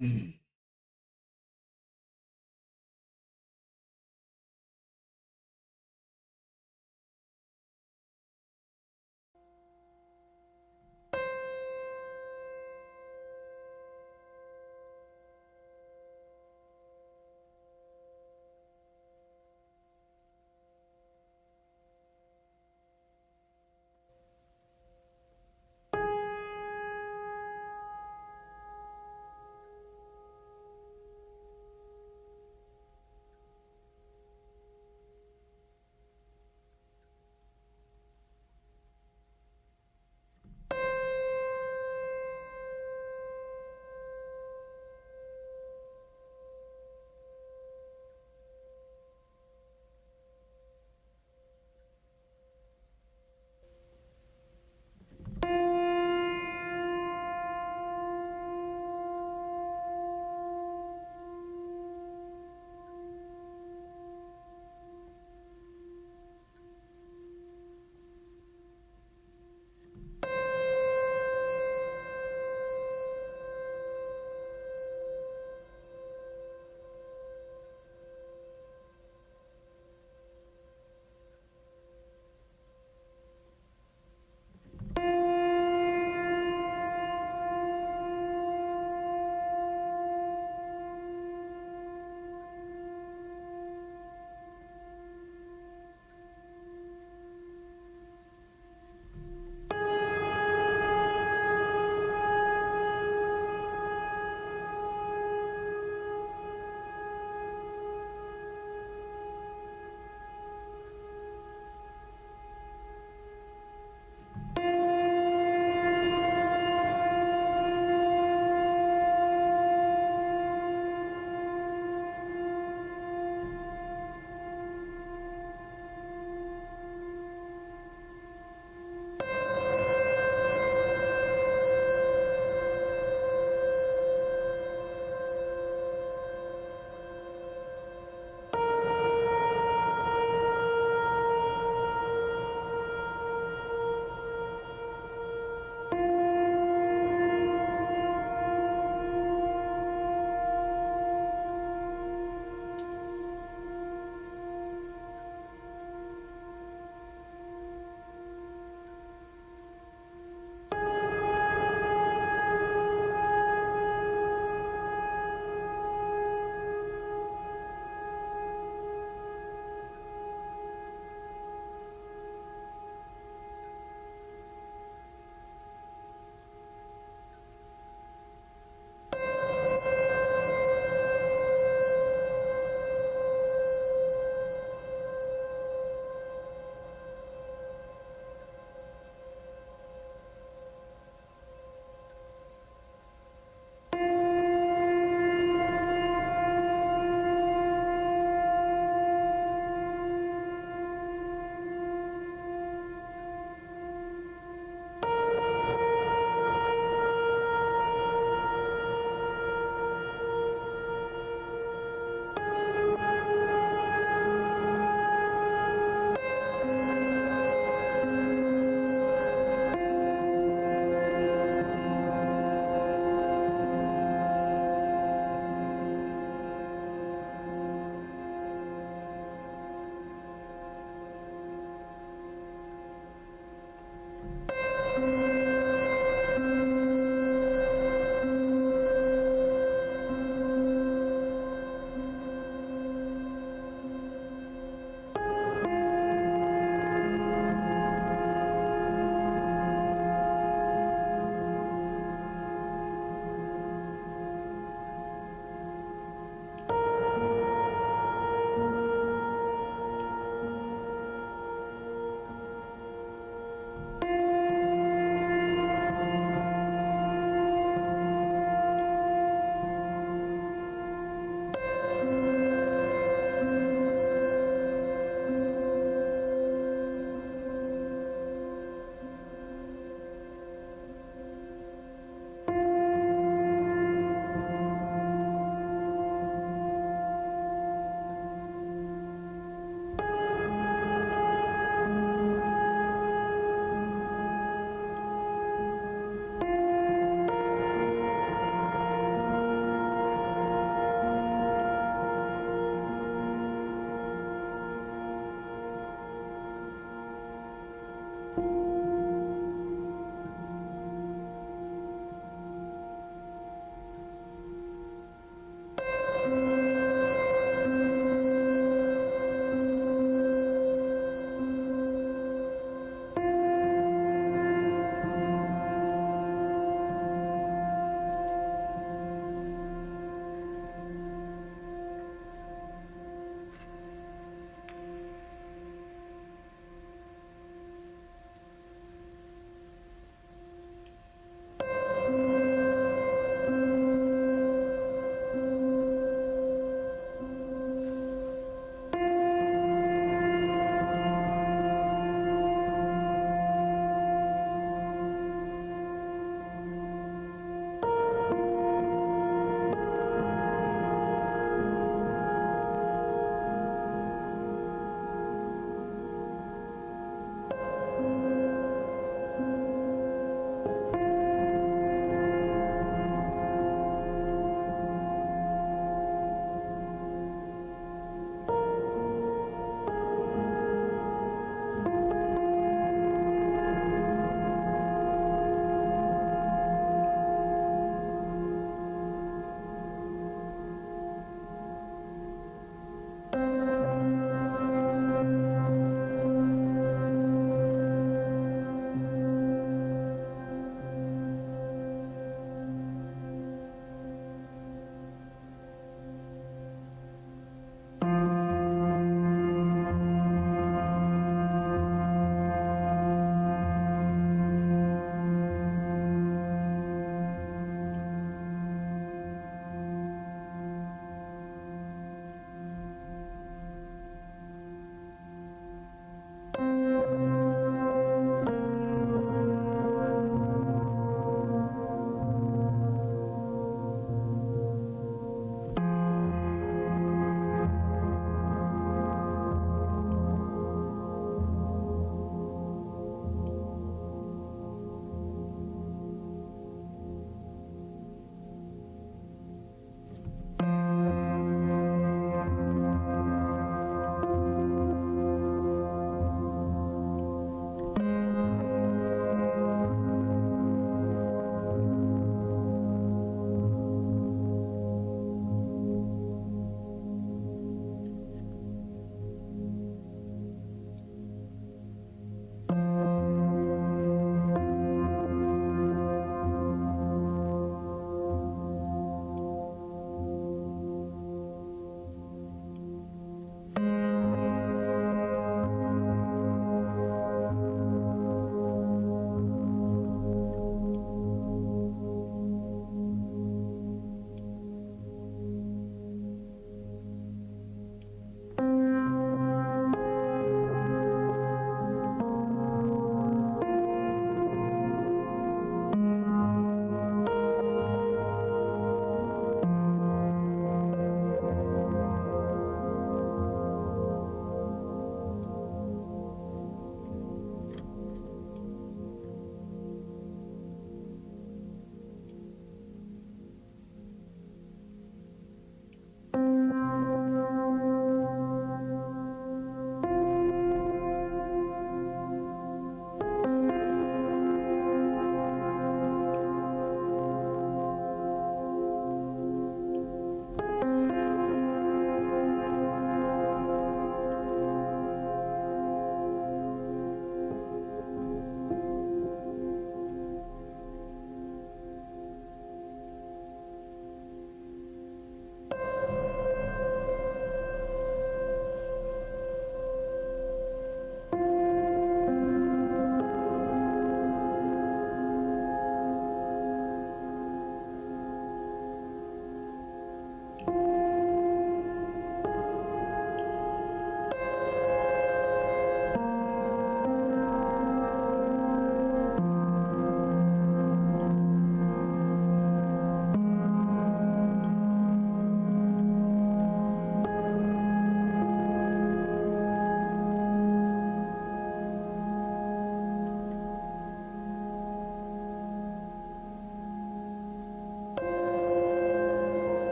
Mm.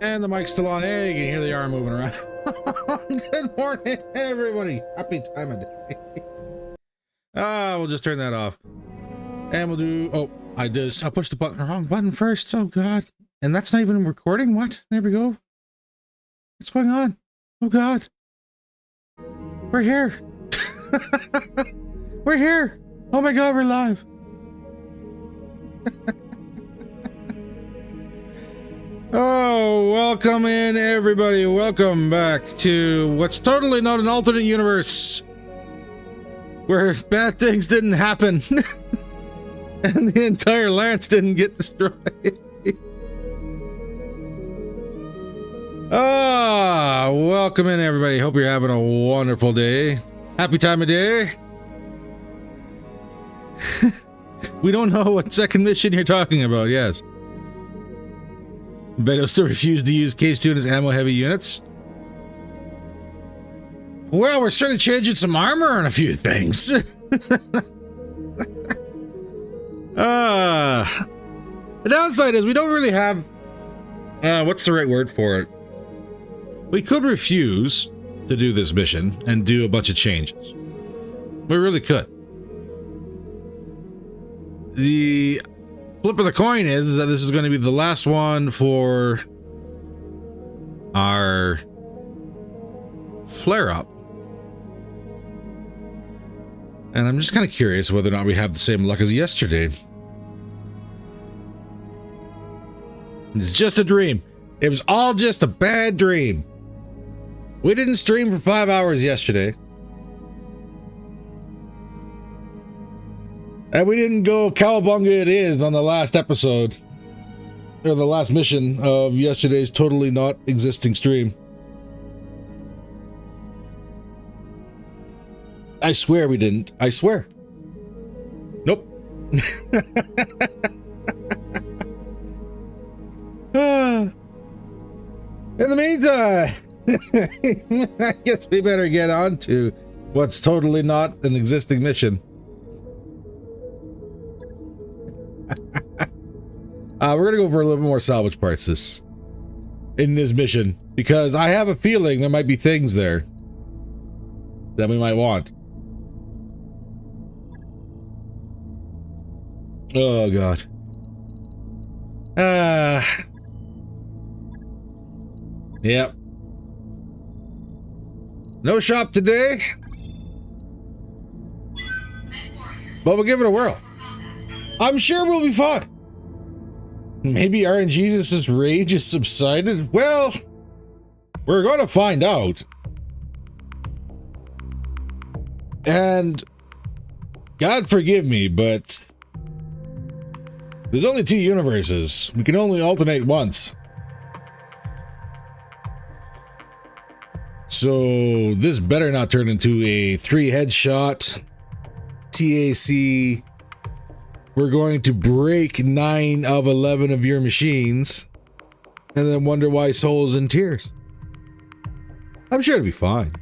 And the mic's still on. Hey, you can hear the arm moving around. Good morning, everybody. Happy time of day. We'll just turn that off. And we'll do... Oh, I pushed the wrong button first. Oh, God. And that's not even recording? What? There we go. What's going on? Oh, God. We're here. We're here. Oh, my God, we're live. Oh, welcome in, everybody. Welcome back to what's totally not an alternate universe where bad things didn't happen and the entire Lance didn't get destroyed. Welcome in, everybody. Hope you're having a wonderful day. Happy time of day. We don't know what second mission you're talking about, yes. Beto still refused to use Case 2 in his ammo-heavy units. Well, we're certainly changing some armor on a few things. The downside is we don't really have... what's the right word for it? We could refuse to do this mission and do a bunch of changes. We really could. The flip of the coin is that this is going to be the last one for our flare-up. And I'm just kind of curious whether or not we have the same luck as yesterday. It's just a dream. It was all just a bad dream. We didn't stream for 5 hours yesterday. And we didn't go cowabunga it is on the last episode, or the last mission of yesterday's totally not existing stream. I swear we didn't. I swear. Nope. In the meantime, I guess we better get on to what's totally not an existing mission. We're gonna go for a little bit more salvage parts in this mission, because I have a feeling there might be things there that we might want. Oh, God. Yep. No shop today, but we'll give it a whirl. I'm sure we'll be fine. Maybe RNGesus's rage has subsided? Well, we're gonna find out. And God forgive me, but there's only 2 universes. We can only alternate once. So this better not turn into a 3 headshot TAC. We're going to break 9 of 11 of your machines and then wonder why Soul's in tears. I'm sure it'll be fine.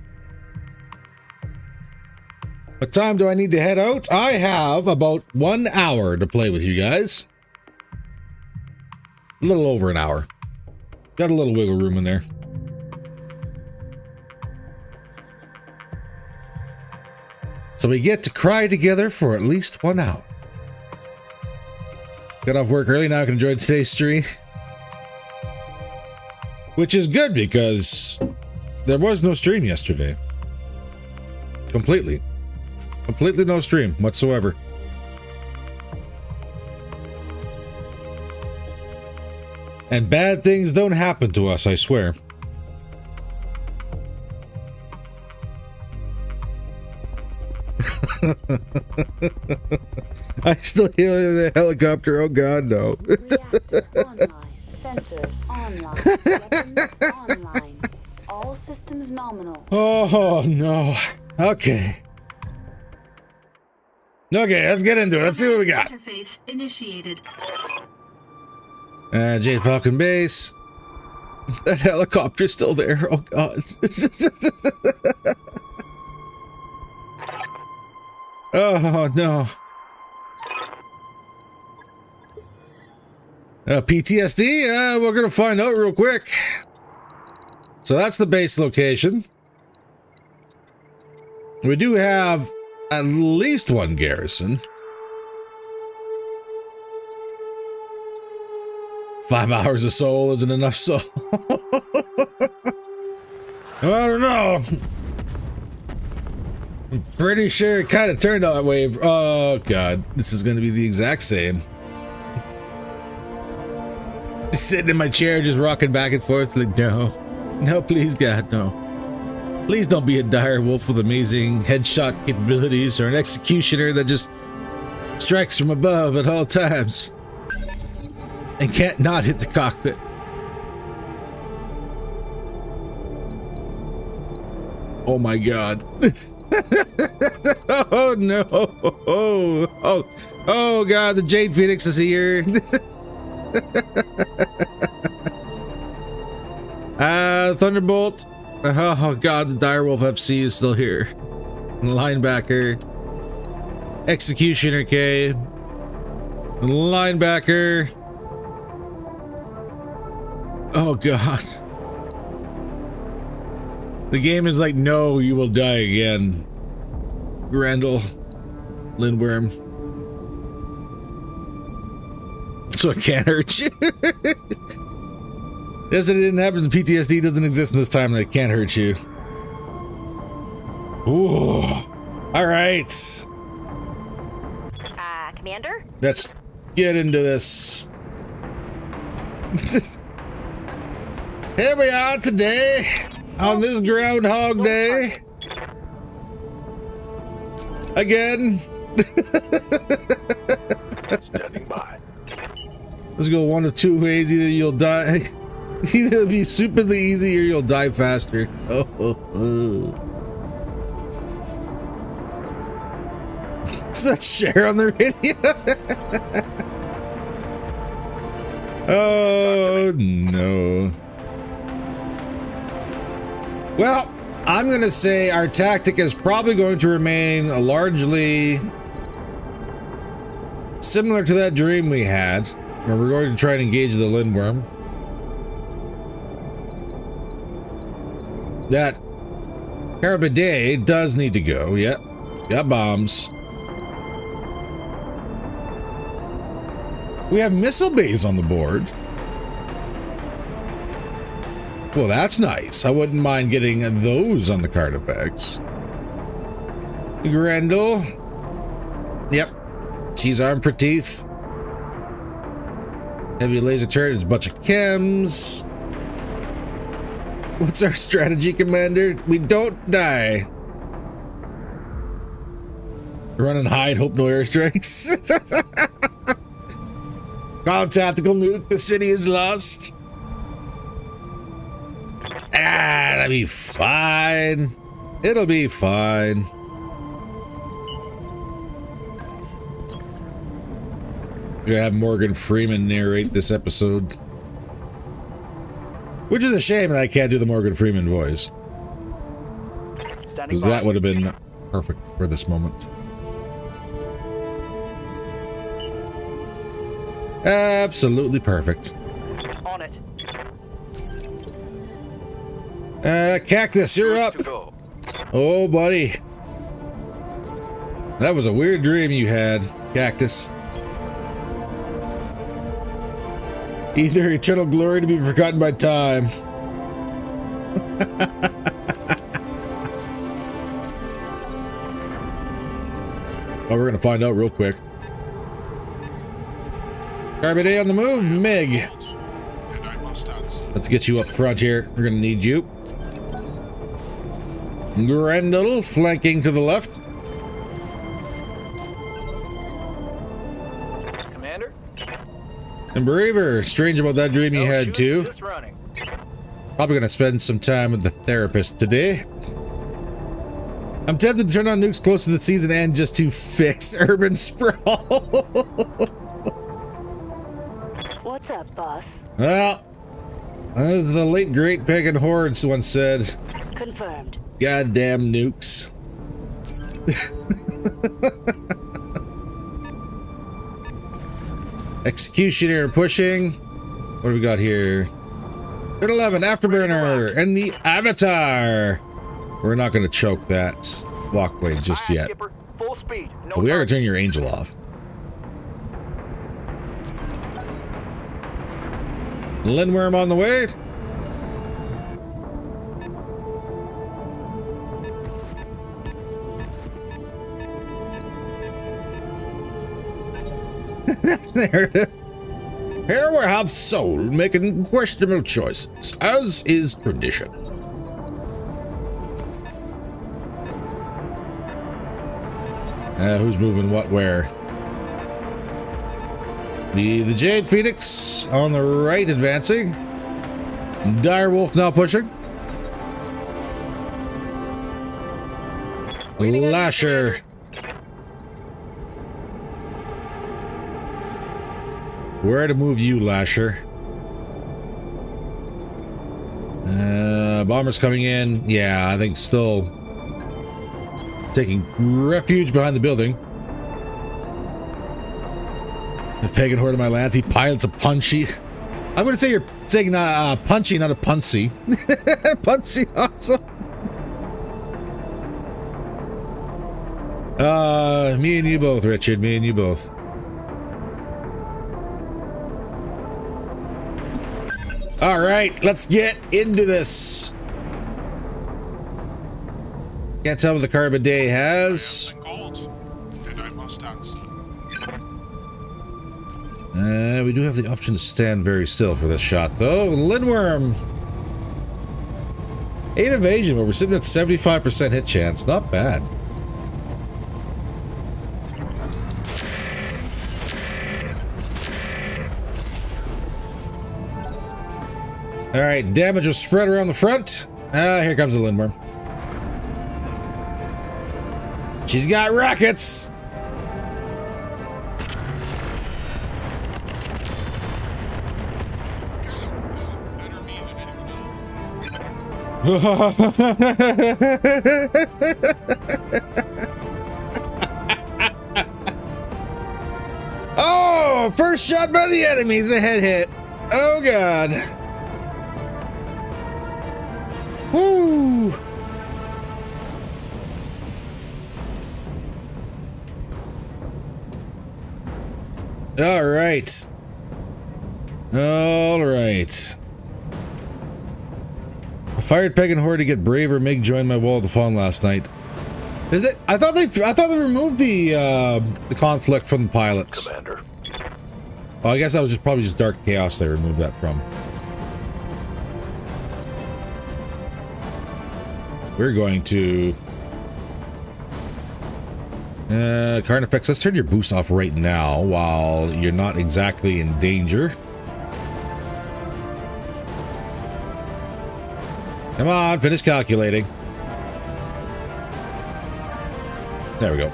What time do I need to head out? I have about 1 hour to play with you guys. A little over an hour. Got a little wiggle room in there. So we get to cry together for at least 1 hour. Got off work early, now I can enjoy today's stream. Which is good, because there was no stream yesterday. Completely no stream whatsoever. And bad things don't happen to us, I swear. I still hear the helicopter. Oh, God, no. Reactor online. Sensors online. Weapons online. All systems nominal. Oh, no. Okay. Okay, let's get into it. Let's see what we got. Interface initiated. Jade Falcon Base. That helicopter's still there. Oh, God. Oh, no. PTSD? We're gonna find out real quick. So that's the base location. We do have at least one garrison. 5 hours of soul isn't enough soul. I don't know. I'm pretty sure it kind of turned out that way. Oh god, this is going to be the exact same. Just sitting in my chair, just rocking back and forth like, no, please God, no. Please don't be a dire wolf with amazing headshot capabilities or an executioner that just strikes from above at all times and can't not hit the cockpit. Oh my god. Oh no. Oh god, the Jade Phoenix is here. Thunderbolt. Oh god, the Direwolf FC is still here. Linebacker. Executioner K. Linebacker. Oh god. The game is like, no, you will die again. Grendel. Lindworm. So it can't hurt you. Yes, it didn't happen. The PTSD doesn't exist in this time. That can't hurt you. Ooh. All right. Commander? Let's get into this. Here we are today on this Groundhog Day. Again. Standing by. Let's go one of two ways. Either you'll die. Either it'll be stupidly easy or you'll die faster. Is that Cher on the radio? Oh no. Well, I'm going to say our tactic is probably going to remain largely similar to that dream we had, where we're going to try and engage the Lindworm. That Carabidet does need to go. Yep. Got bombs. We have missile bays on the board. Well, that's nice. I wouldn't mind getting those on the card effects. Grendel. Yep. She's armed for teeth. Heavy laser turret is a bunch of chems. What's our strategy, Commander? We don't die. Run and hide, hope no airstrikes. Call tactical nuke, the city is lost. That'll be fine. It'll be fine. Gonna have Morgan Freeman narrate this episode. Which is a shame that I can't do the Morgan Freeman voice. Because that would have been perfect for this moment. Absolutely perfect. On it. Cactus, you're up. Oh, buddy. That was a weird dream you had, Cactus. Either eternal glory to be forgotten by time. Oh, we're gonna find out real quick. Carabidet on the move, Mig. Let's get you up front here. We're gonna need you. Grendel flanking to the left. Commander? And Braver, strange about that dream you had too. Probably gonna spend some time with the therapist today. I'm tempted to turn on nukes close to the season end just to fix urban sprawl. What's up, boss? Well, as the late great pagan hordes once said, Confirmed. goddamn nukes. Executioner pushing. What do we got here? Turn 11, Afterburner, and the Avatar. We're not going to choke that walkway just yet. Skipper, full speed. No But we are going target. to turn your Angel off. Lindworm on the way. There it is. Here we have Soul making questionable choices, as is tradition. Who's moving what where? The Jade Phoenix on the right advancing. Direwolf now pushing. Lasher. Where to move you, Lasher? Bomber's coming in. Yeah, I think still taking refuge behind the building. The Pagan Horde of my lands. He pilots a punchy. I'm going to say you're saying punchy, not a punsy. Punsy, awesome. Me and you both, Richard. Me and you both. All right, let's get into this. Can't tell what the Carbon Day has. We do have the option to stand very still for this shot, though. Lindworm. 8 evasion, but we're sitting at 75% hit chance. Not bad. All right, damage was spread around the front. Here comes the Lindworm. She's got rockets. Oh, first shot by the enemies, a head hit. Oh God. Woo. All right. All right. I fired Pagan Horde to get Braver. Mig joined my Wall of the Fawn last night. Is it? I thought they removed the conflict from the pilots. Commander. Well, I guess that was probably just Dark Chaos they removed that from. We're going to Carnifex, let's turn your boost off right now while you're not exactly in danger. Come on, finish calculating. There we go.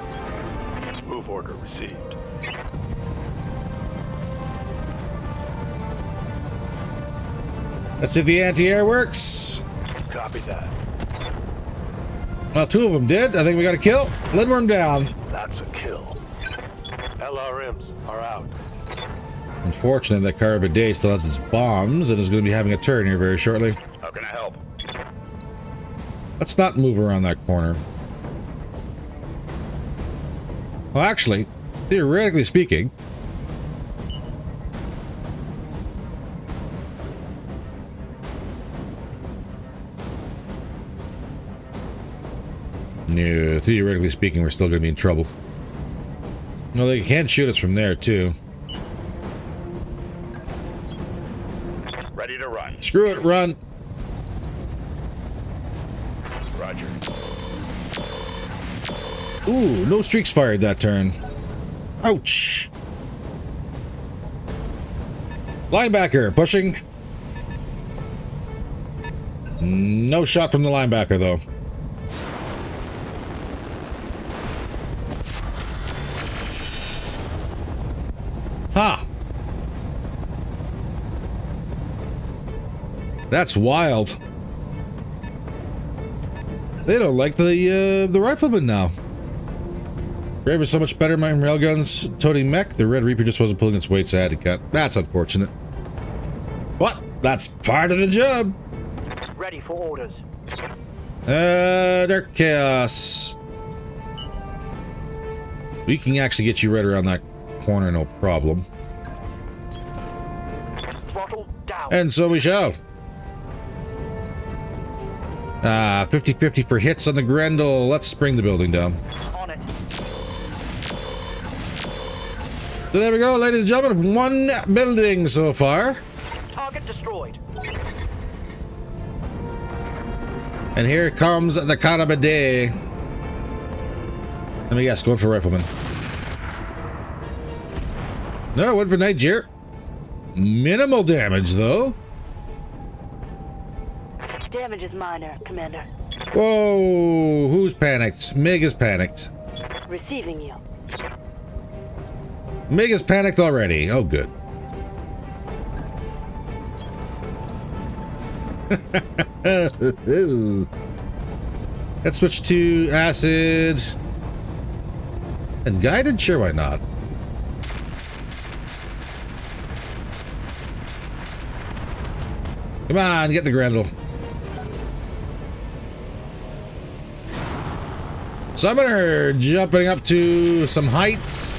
Move order received. Let's see if the anti-air works. Copy that. Well, 2 of them did. I think we got a kill. Lindworm down. That's a kill. LRMs are out. Unfortunately, that Carbon Day still has its bombs and is going to be having a turn here very shortly. How can I help? Let's not move around that corner. Well, actually, theoretically speaking, no, theoretically speaking, we're still going to be in trouble. No, they can shoot us from there, too. Ready to run. Screw it, run. Roger. Ooh, no streaks fired that turn. Ouch. Linebacker pushing. No shot from the linebacker, though. Ha! That's wild. They don't like the rifleman now. Braver's so much better, my railguns toting mech. The Red Reaper just wasn't pulling its weight, so I had to cut. That's unfortunate. What? That's part of the job. Ready for orders. Dark Chaos. We can actually get you right around that corner, no problem. Throttle down. And so we shall. 50-50 for hits on the Grendel. Let's bring the building down. On it. So there we go, ladies and gentlemen. One building so far. Target destroyed. And here comes the Carabade. Let me guess, going for Rifleman. No, went for Niger. Minimal damage, though. Damage is minor, Commander. Whoa, who's panicked? Mig is panicked. Receiving you. Mig is panicked already. Oh, good. Let's switch to acid and guided. Sure, why not? Come on, get the Grendel. Summoner jumping up to some heights.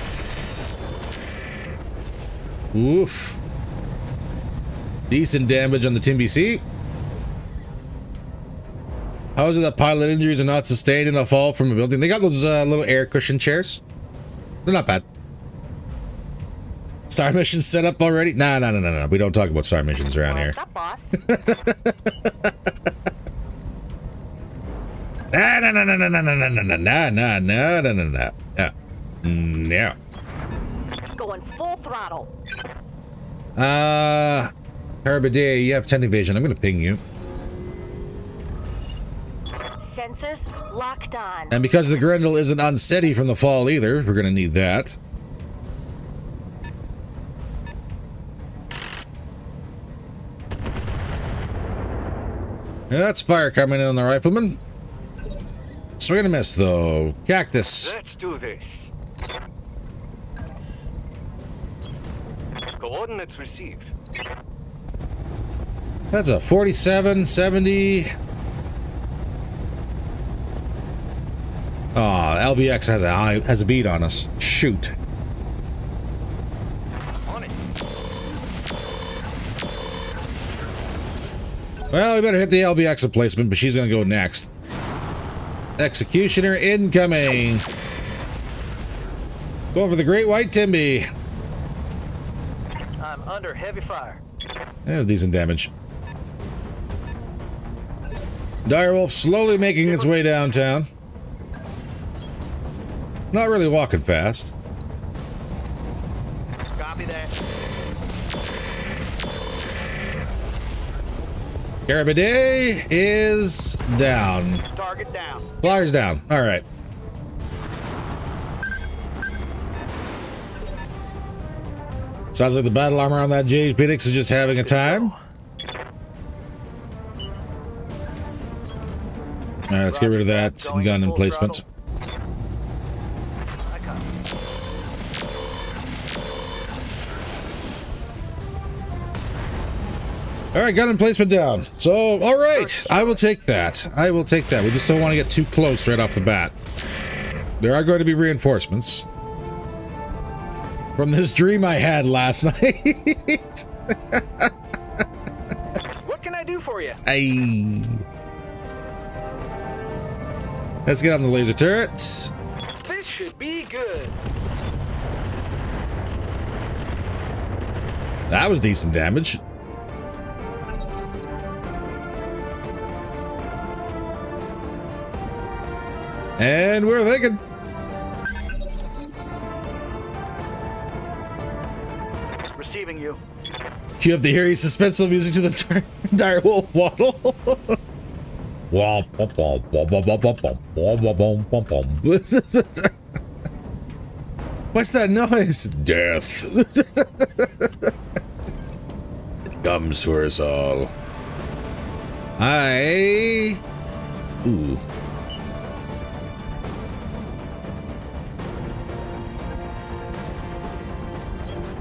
Oof. Decent damage on the TBC. How is it that pilot injuries are not sustained in a fall from a building? They got those little air cushion chairs. They're not bad. Star missions set up already? No. We don't talk about star missions around here. What's up, boss? No. Going full throttle. Carabade, you have 10 evasion. I'm going to ping you. Sensors locked on. And because the Grendel isn't unsteady from the fall either, we're going to need that. Yeah, that's fire coming in on the Rifleman. Swing and a miss, though. Cactus. Let's do this. Coordinates received. That's a 47, 70. Oh, LBX has a beat on us. Shoot. On it. Well, we better hit the LBX replacement, but she's going to go next. Executioner incoming. Going for the Great White Timby. I'm under heavy fire. That's decent damage. Direwolf slowly making its way downtown. Not really walking fast. Copy that. Carabade is down. Target down. Flyer's down. All right. Sounds like the battle armor on that Jade Phoenix is just having a time. All right, let's get rid of that gun emplacement. All right, gun emplacement down. So, all right, I will take that. I will take that. We just don't want to get too close right off the bat. There are going to be reinforcements from this dream I had last night. What can I do for you? Aye. Let's get on the laser turrets. This should be good. That was decent damage. And we're thinking. Receiving you. Cue up the eerie suspenseful music to the direwolf waddle. What's that noise? Death. It comes for us all. Ooh.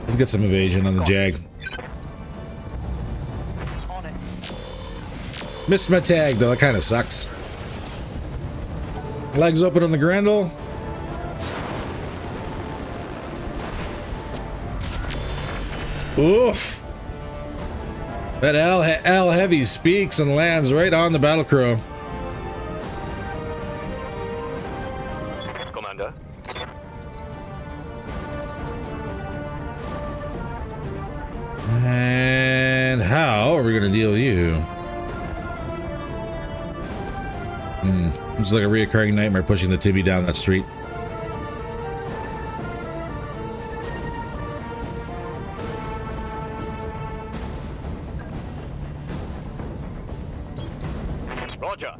Let's get some evasion on the Jag. Missed my tag, though. That kind of sucks. Legs open on the Grendel. Oof. That L heavy speaks and lands right on the battlecrow. Commander. And how are we going to deal with you? It's like a reoccurring nightmare pushing the Tibby down that street. Roger.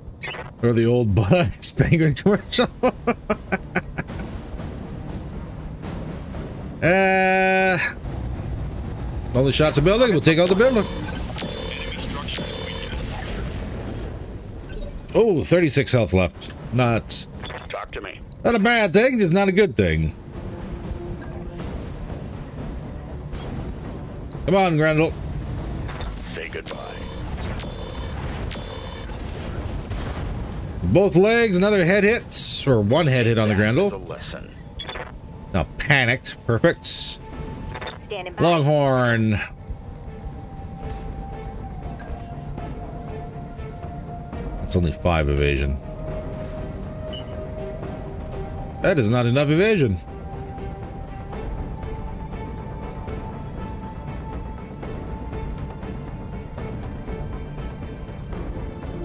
Or the old Buzz Penguin commercial. Only shots a building, we'll take out the building. Oh, 36 health left. Not Talk to me. a bad thing, just not a good thing. Come on, Grendel. Say goodbye. Both legs, another head hit, or one head hit on the The Grendel. lesson. Now panicked. Perfect. Standing by. Longhorn. That's only 5 evasion. That is not enough evasion.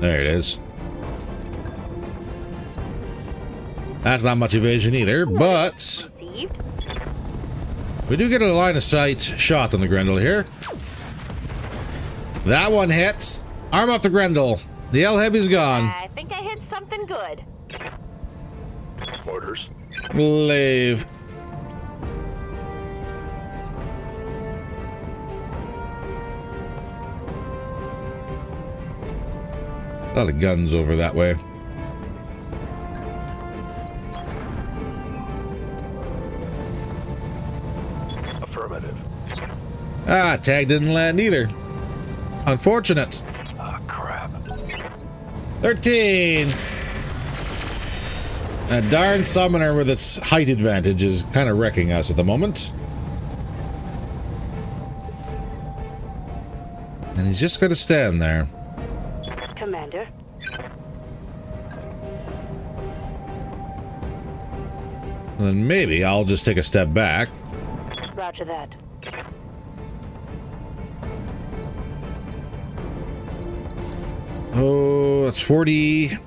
There it is. That's not much evasion either, but Received. we do get a line of sight shot on the Grendel here. That one hits. Arm off the Grendel. The L Heavy's gone. I think I hit something good. Orders. Leave. A lot of guns over that way. Affirmative. Ah, tag didn't land either. Unfortunate. Ah, crap. 13. That darn summoner with its height advantage is kind of wrecking us at the moment. And he's just going to stand there. Commander. And then maybe I'll just take a step back. Roger that. Oh, that's 40.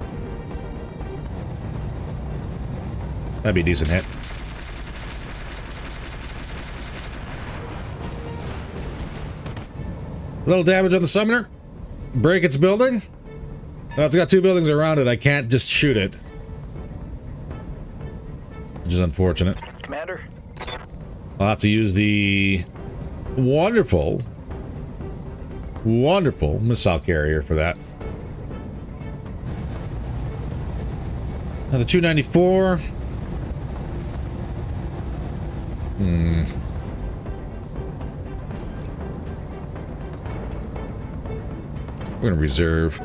That'd be a decent hit. A little damage on the summoner. Break its building. Well, it's got 2 buildings around it. I can't just shoot it. Which is unfortunate. Commander. I'll have to use the wonderful missile carrier for that. Now the 294. We're gonna reserve.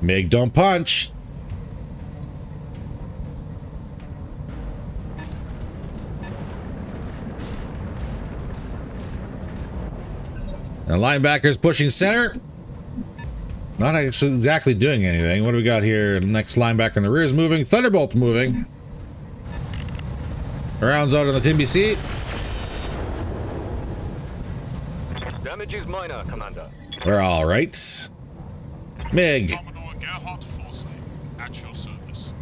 Meg, don't punch. Now linebackers pushing center. Not exactly doing anything. What do we got here? Next linebacker in the rear is moving. Thunderbolt moving. Rounds out on the TBC. Damage is minor, Commander. We're all right. Mig. Commodore Gerhard Forsyth, at your service.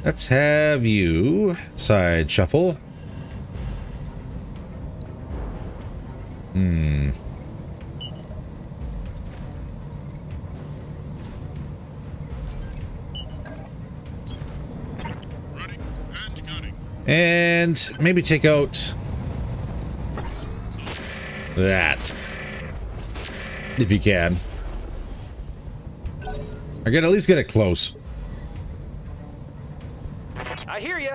Let's have you side shuffle. Running and gunning. And maybe take out that. If you can. Or at least get it close. I I hear you.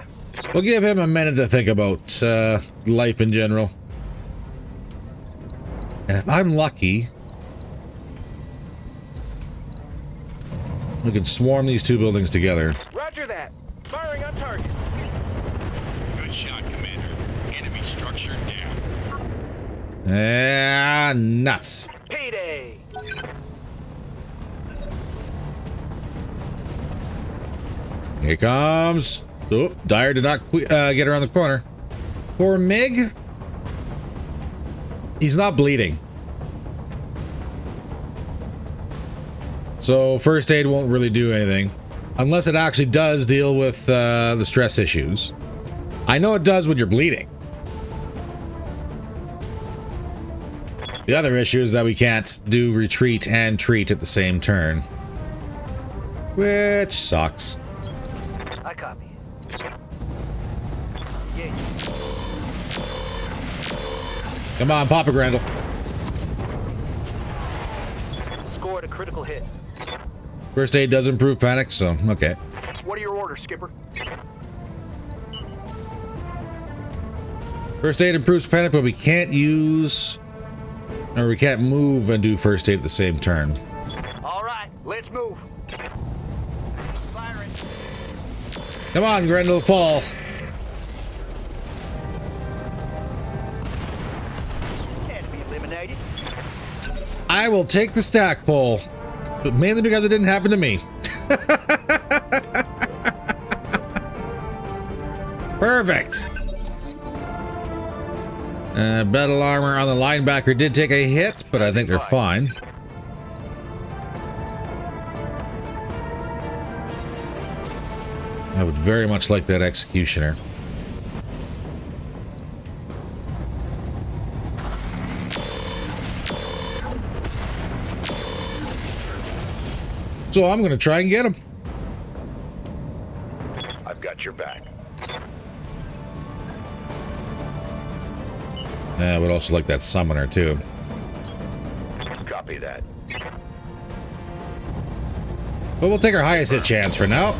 We'll give him a minute to think about life in general. And if I'm lucky, we can swarm these two buildings together. Roger that. Firing on target. Good shot, Commander. Enemy structure down. Ah, nuts. Payday. Here comes. Oh, Dyer did not get around the corner. Poor Mig. He's not bleeding. So first aid won't really do anything. Unless it actually does deal with the stress issues. I know it does when you're bleeding. The other issue is that we can't do retreat and treat at the same turn. Which sucks. I copy. Come on, Papa Grendel. Scored a critical hit. First aid does improve panic, so okay. What are your orders, Skipper? First aid improves panic, but we can't use, or we can't move and do first aid at the same turn. All right, let's move. Firing. Come on, Grendel, fall. Enemy eliminated. I will take the stack pole, but mainly because it didn't happen to me. Perfect. Battle armor on the linebacker did take a hit, but I think they're fine. I would very much like that executioner. So I'm going to try and get him. I've got your back. I would also like that summoner too. Copy that. But we'll take our highest hit chance for now.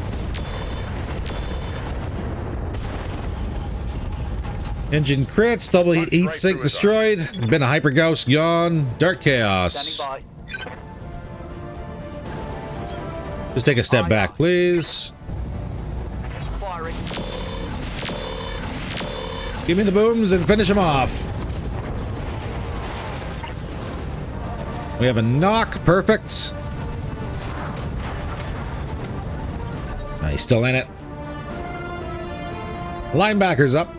Engine crits, double heat sink destroyed. Been a hyper ghost gone. Dark chaos. Standing by. Just take a step back, please. Firing. Give me the booms and finish him off. We have a knock. Perfect. He's still in it. Linebacker's up.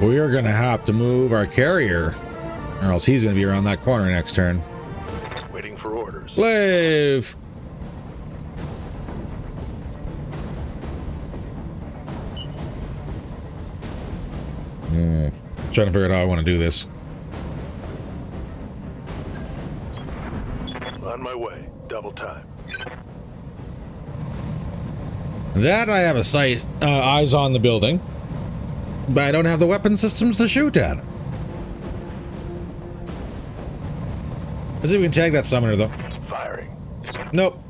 We are going to have to move our carrier, or else he's going to be around that corner next turn. Waiting for orders. Wave. Trying to figure out how I want to do this. On my way. Double time. That I have a sight, eyes on the building, but I don't have the weapon systems to shoot at it. Let's see if we can tag that summoner, though. Firing. Nope.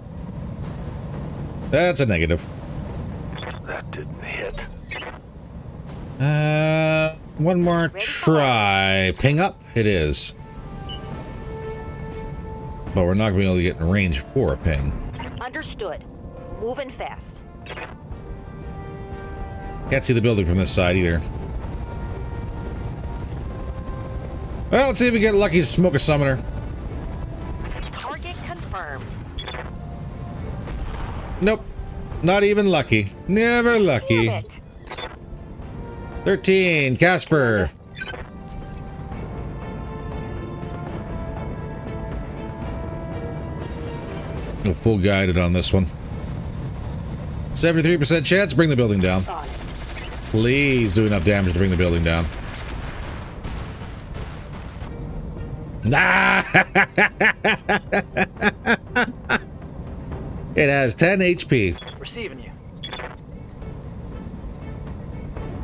That's a negative. That didn't hit. One more try. Ping up. It is. But we're not going to be able to get in range for a ping. Understood. Moving fast. Can't see the building from this side either. Well, let's see if we get lucky to smoke a summoner. Target confirmed. Nope. Not even lucky. Never lucky. Damn it. 13. Casper. No full guided on this one. 73% chance. Bring the building down. On it. Please do enough damage to bring the building down. Nah! It has 10 HP. Receiving you.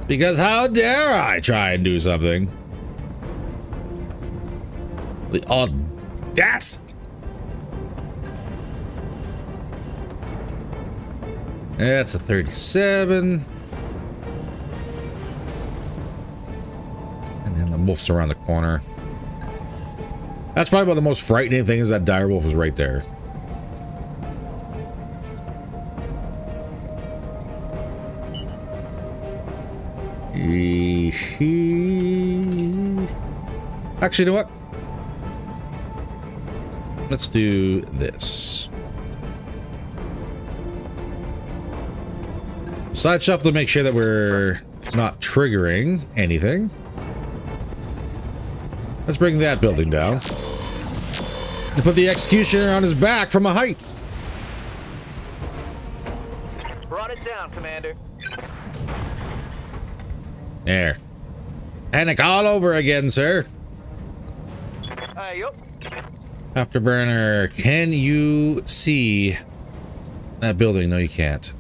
Because how dare I try and do something? The audacity. That's a 37. And then the wolf's around the corner. That's probably about the most frightening thing is that dire wolf is right there. Actually, you know what? Let's do this. Side shuffle to make sure that we're not triggering anything. Let's bring that building down. And put the executioner on his back from a height. Brought it down, Commander. There. Panic all over again, sir. Yup. Afterburner, can you see that building? No, you can't.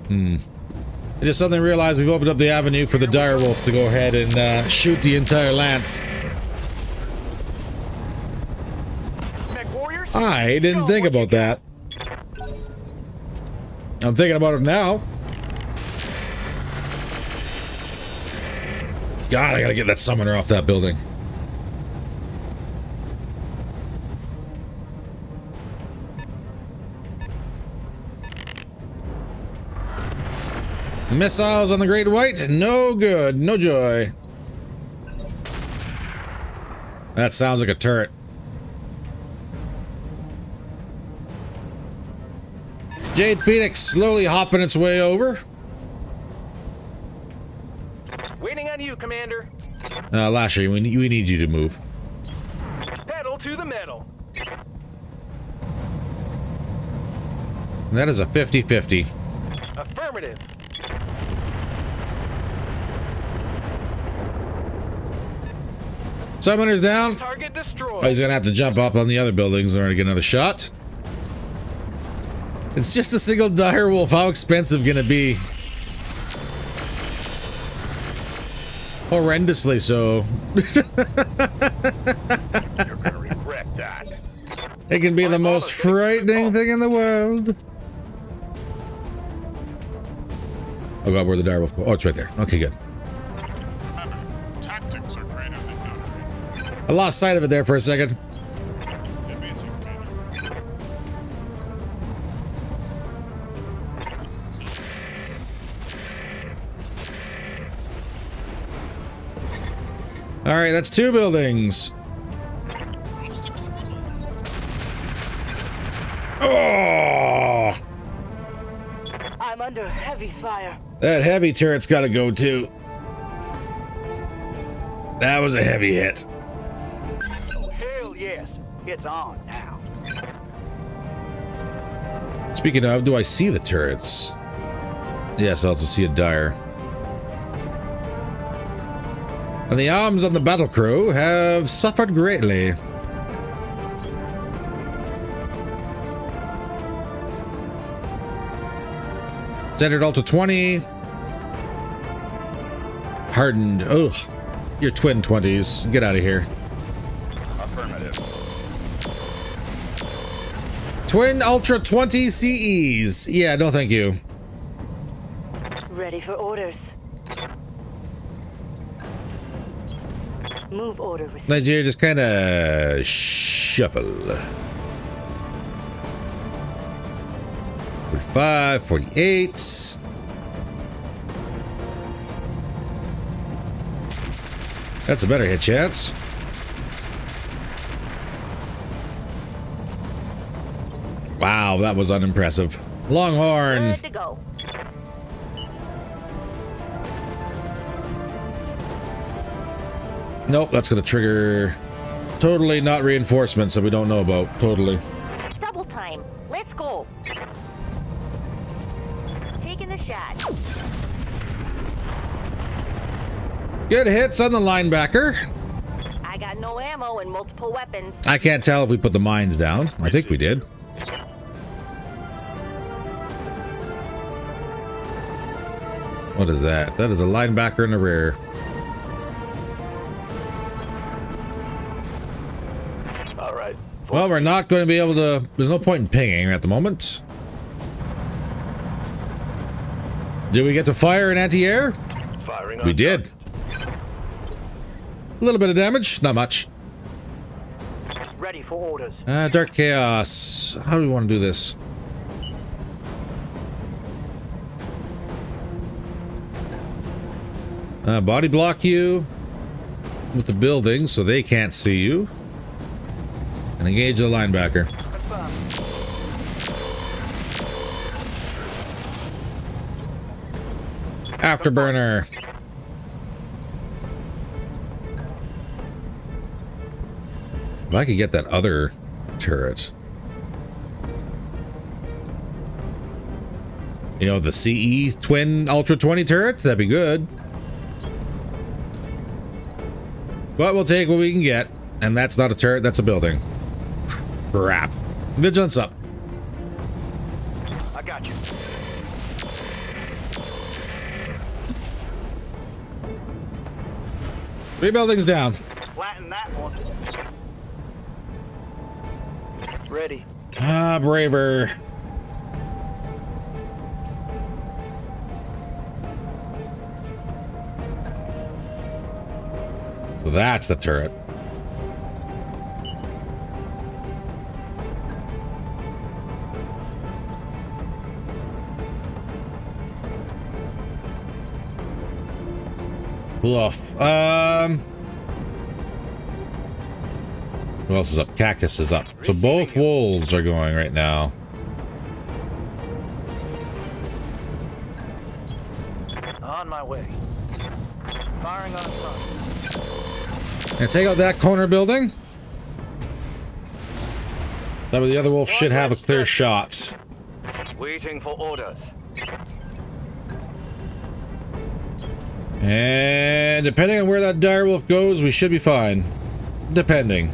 I just suddenly realized we've opened up the avenue for the direwolf to go ahead and shoot the entire lance. I didn't think about that. I'm thinking about it now. God, I gotta get that summoner off that building. Missiles on the Great White, no good, no joy. That sounds like a turret. Jade Phoenix slowly hopping its way over. Waiting on you, Commander. Lasher, we need you to move. Pedal to the metal. That is a 50-50. Affirmative. Summoner's down. Target destroyed. Oh, he's gonna have to jump up on the other buildings in order to get another shot. It's just a single direwolf. How expensive can it be? Horrendously so. You're gonna regret that. It can be the most frightening thing in the world. Oh god, where'd the direwolf go? Oh, it's right there. Okay, good. Tactics are greater than gunnery. I lost sight of it there for a second. Advancing, Commander. All right, that's 2 buildings. Oh! I'm under heavy fire. That heavy turret's got to go too. That was a heavy hit. Oh, hell yes. It's on now. Speaking of, do I see the turrets? Yes, I also see a dire. And the arms on the battle crew have suffered greatly. Standard Ultra 20. Hardened. Ugh. Your twin 20s. Get out of here. Affirmative. Twin Ultra 20 CEs. Yeah, no thank you. Ready for orders. Move order received. Nigeria, just kind of shuffle. 45, 48. That's a better hit chance. Wow, that was unimpressive. Longhorn. Good to go. Nope, that's going to trigger totally not reinforcements that we don't know about. Totally. Double time. Let's go. Taking the shot. Good hits on the linebacker. I got no ammo and multiple weapons. I can't tell if we put the mines down. I think we did. What is that? That is a linebacker in the rear. All right. Well, we're not going to be able to... There's no point in pinging at the moment. Did we get to fire an anti-air? Firing on We did. A little bit of damage, not much. Ready for orders. Dark Chaos. How do we want to do this? Body block you with the building so they can't see you. And engage the linebacker. Afterburner. If I could get that other turret. You know, the CE Twin Ultra 20 turret? That'd be good. But we'll take what we can get. And that's not a turret, that's a building. Crap. Vigilance up. I got you. Three buildings down. Flatten that one. Ready. Ah, braver. So that's the turret. Bluff. Who else is up? Cactus is up. So both wolves are going right now. On my way. Firing on front. And take out that corner building. That way the other wolf should have a clear shot. Waiting for orders. And depending on where that dire wolf goes, we should be fine. Depending.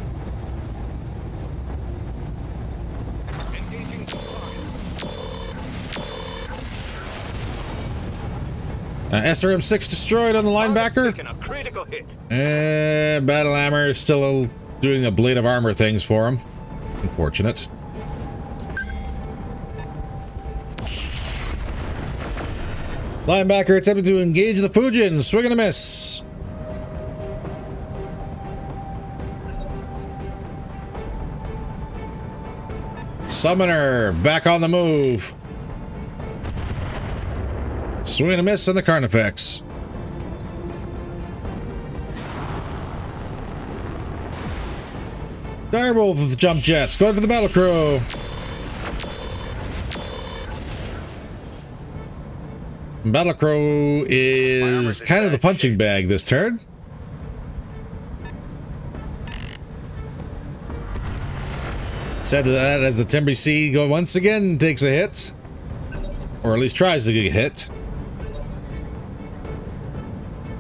SRM-6 destroyed on the linebacker. Taking a critical hit. And Battle Hammer is still doing a blade of armor things for him. Unfortunate. Linebacker attempting to engage the Fujin. Swing and a miss. Summoner back on the move. Swing and a miss on the Carnifex. Direwolf with the jump jets. Going for the battle crow. Battle crow is kind of the punching bag this turn. Said that as the Timber Sea go once again takes a hit, or at least tries to get a hit.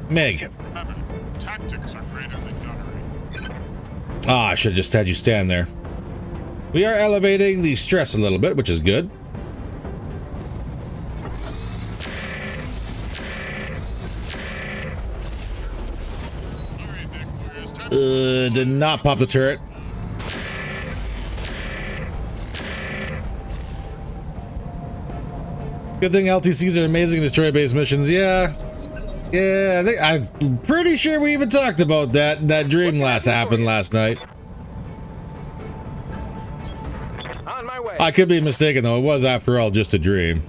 Meg. Tactics are greater than gunnery. Ah, I should have just had you stand there. We are elevating the stress a little bit, which is good. Alright, Nick, where's time? Did not pop the turret. Good thing LTCs are amazing destroy-based missions. Yeah, I think I'm pretty sure we even talked about that. That dream happened last night. On my way. I could be mistaken though. It was, after all, just a dream.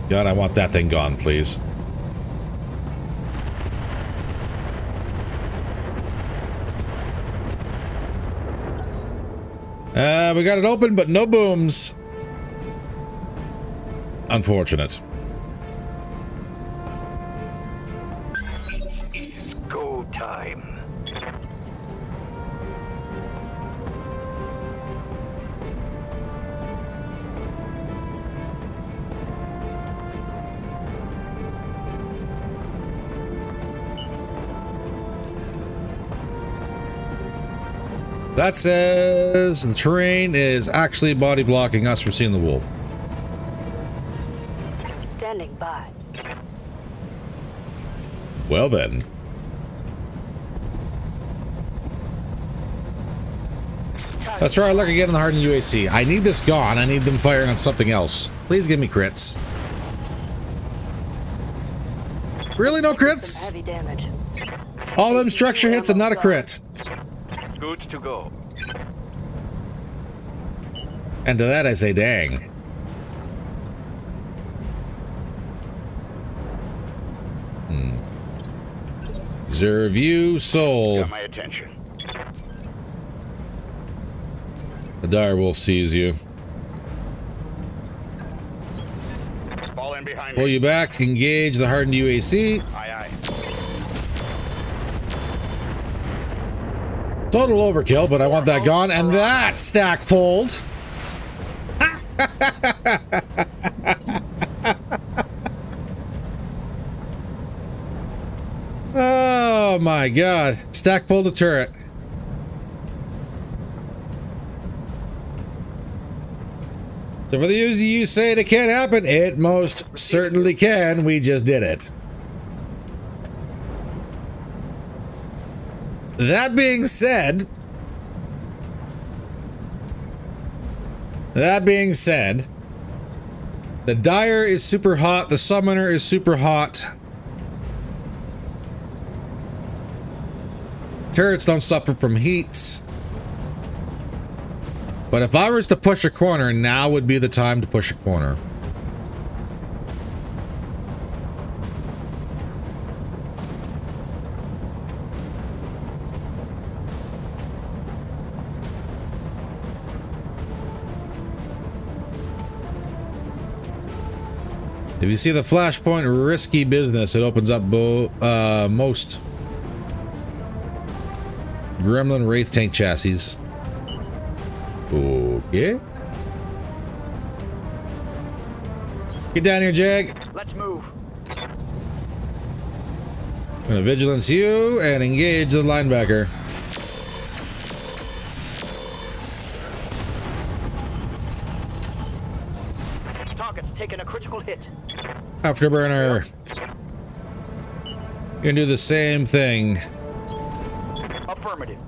God, I want that thing gone, please. We got it open, but no booms. Unfortunate. It's go time. That says the terrain is actually body blocking us from seeing the wolf. Well then. Let's try our luck again in the hardened UAC. I need this gone. I need them firing on something else. Please give me crits. Really, no crits? Heavy damage. All them structure hits and not a crit. Good to go. And to that I say, dang. Observe you, soul. Got my attention. The dire wolf sees you. Fall in behind Pull me. you back, engage the hardened UAC. Aye, aye. Total overkill, but I want that gone. And that stack pulled. Oh my god. Stack pulled the turret. So for those of you saying it can't happen, it most certainly can. We just did it. That being said, the dire is super hot, the summoner is super hot. Turrets don't suffer from heat. But if I was to push a corner, now would be the time to push a corner. If you see the flashpoint, risky business, it opens up most Gremlin Wraith tank chassis. Okay. Get down here, Jag. Let's move. Gonna vigilance you and engage the linebacker. Target's taking a critical hit. Afterburner. You're gonna do the same thing. Affirmative.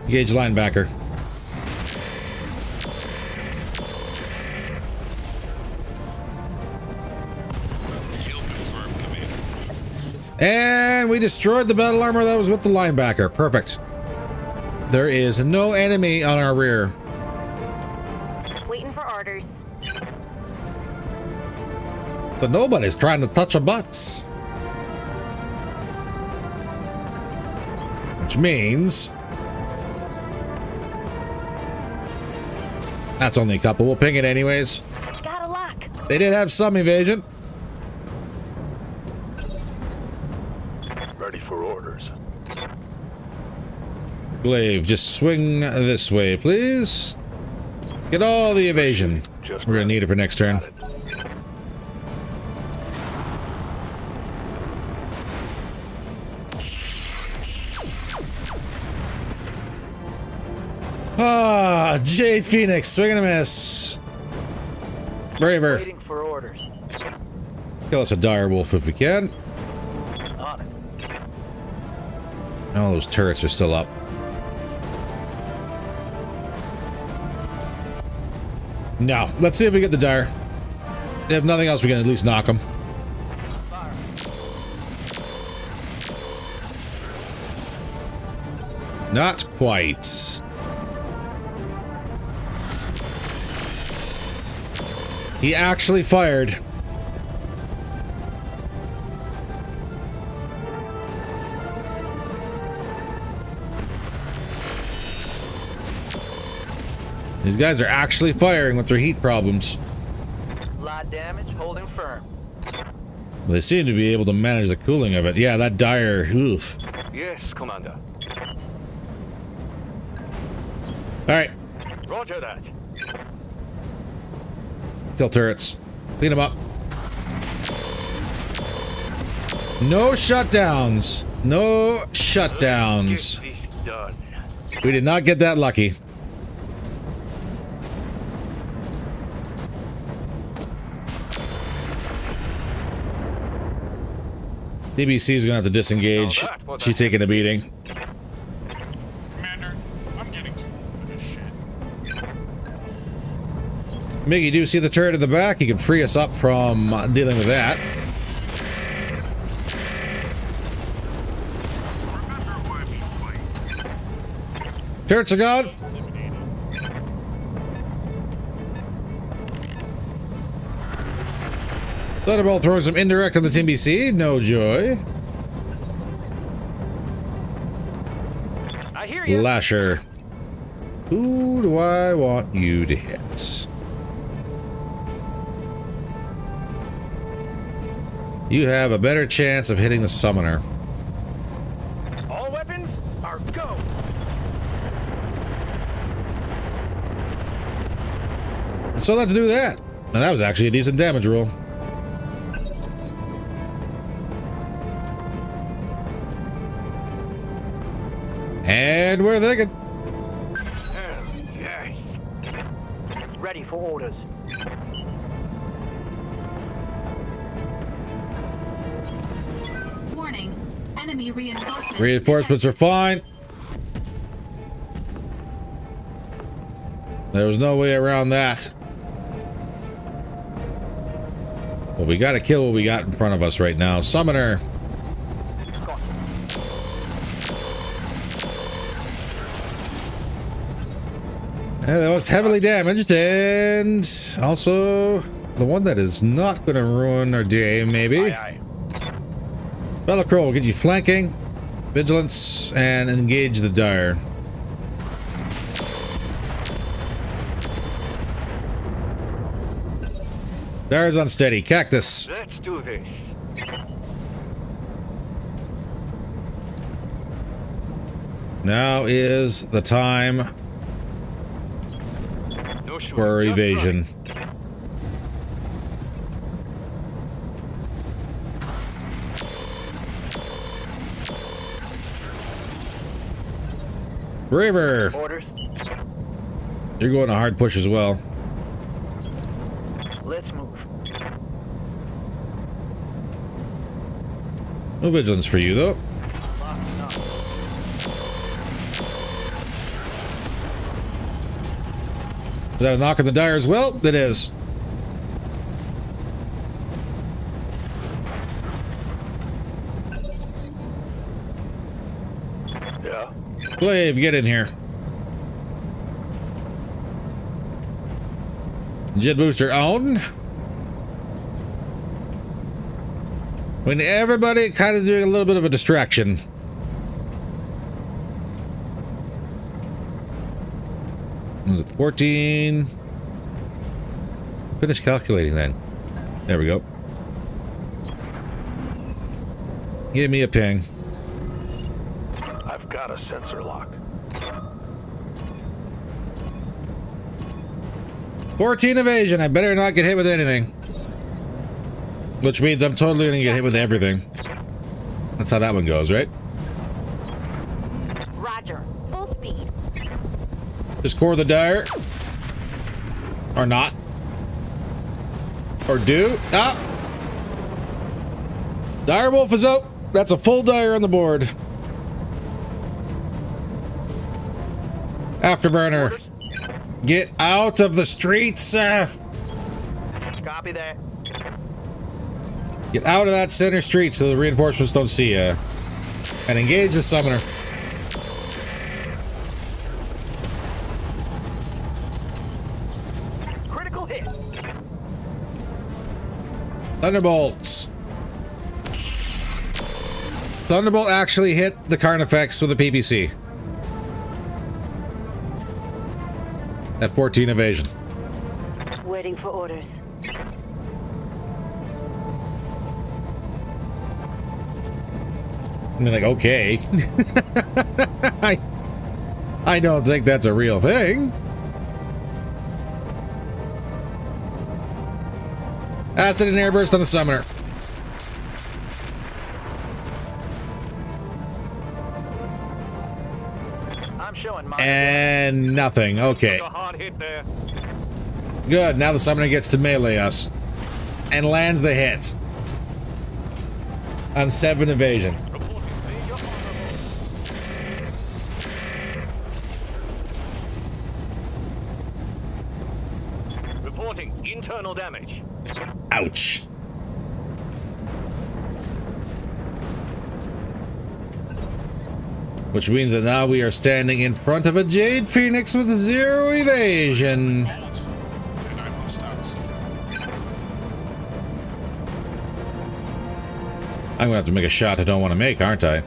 Engage linebacker. And we destroyed the battle armor that was with the linebacker. Perfect. There is no enemy on our rear. Waiting for orders. So nobody's trying to touch our butts. Which means that's only a couple. We'll ping it anyways. Got a lock. They did have some evasion. Ready for orders. Glaive, just swing this way, please. Get all the evasion. Just We're gonna need it for next turn. Ah, Jade Phoenix, swing and a miss. Braver. Waiting for orders. Kill us a dire wolf if we can. On it. All those turrets are still up. No, let's see if we get the dire. If nothing else, we can at least knock them. Not quite. He actually fired. These guys are actually firing with their heat problems. Light damage, holding firm. They seem to be able to manage the cooling of it. Yeah, that dire. Oof. Yes, Commander. All right, Roger that. kill turrets. Clean them up. No shutdowns. No shutdowns. Get this done. We did not get that lucky. DBC is gonna have to disengage. She's taking a beating. Commander, I'm getting too old for this shit. Miggy, do you see the turret in the back? You can free us up from dealing with that. Remember why we fight. Turrets are gone. Thunderbolt throws some indirect on the TBC. No joy. I hear you. Lasher. Who do I want you to hit? You have a better chance of hitting the summoner. All weapons are go. So let's do that. Now that was actually a decent damage roll. And we're thinking. Yes. Ready for orders. Warning. Enemy reinforcements. Reinforcements are fine. There was no way around that. Well, we gotta kill what we got in front of us right now. Summoner. Yeah, the most heavily damaged, and also the one that is not going to ruin our day, maybe. Bellicrow will get you flanking, vigilance, and engage the dire. Dire's unsteady. Cactus. Let's do this. Now is the time No shooting. for Just evasion. Braver. right. Orders. You're going a hard push as well. Let's move. No vigilance for you, though. Is that a knock on the dire as well? It is. Yeah. Glaive, get in here. Jet booster on. When everybody kind of doing a little bit of a distraction. Was it 14? Finish calculating then. There we go. Give me a ping. I've got a sensor lock. 14 evasion. I better not get hit with anything. Which means I'm totally gonna get hit with everything. That's how that one goes, right? Roger. Full speed. Just core the dire. Or not. Or do. Ah! Direwolf is out. That's a full dire on the board. Afterburner. Get out of the streets. Copy that. Get out of that center street so the reinforcements don't see you. And engage the summoner. Critical hit. Thunderbolts. Thunderbolt actually hit the Carnifex with a PPC. At 14 evasion. Waiting for orders. I mean, like, okay. I don't think that's a real thing. Acid and airburst on the summoner. I'm showing my And nothing. Okay. a hard hit there. Good. Now the summoner gets to melee us. And lands the hits. on 7 evasion. Reporting internal damage. Ouch. Which means that now we are standing in front of a Jade Phoenix with 0 evasion. And I must answer. I'm gonna have to make a shot I don't want to make, aren't I?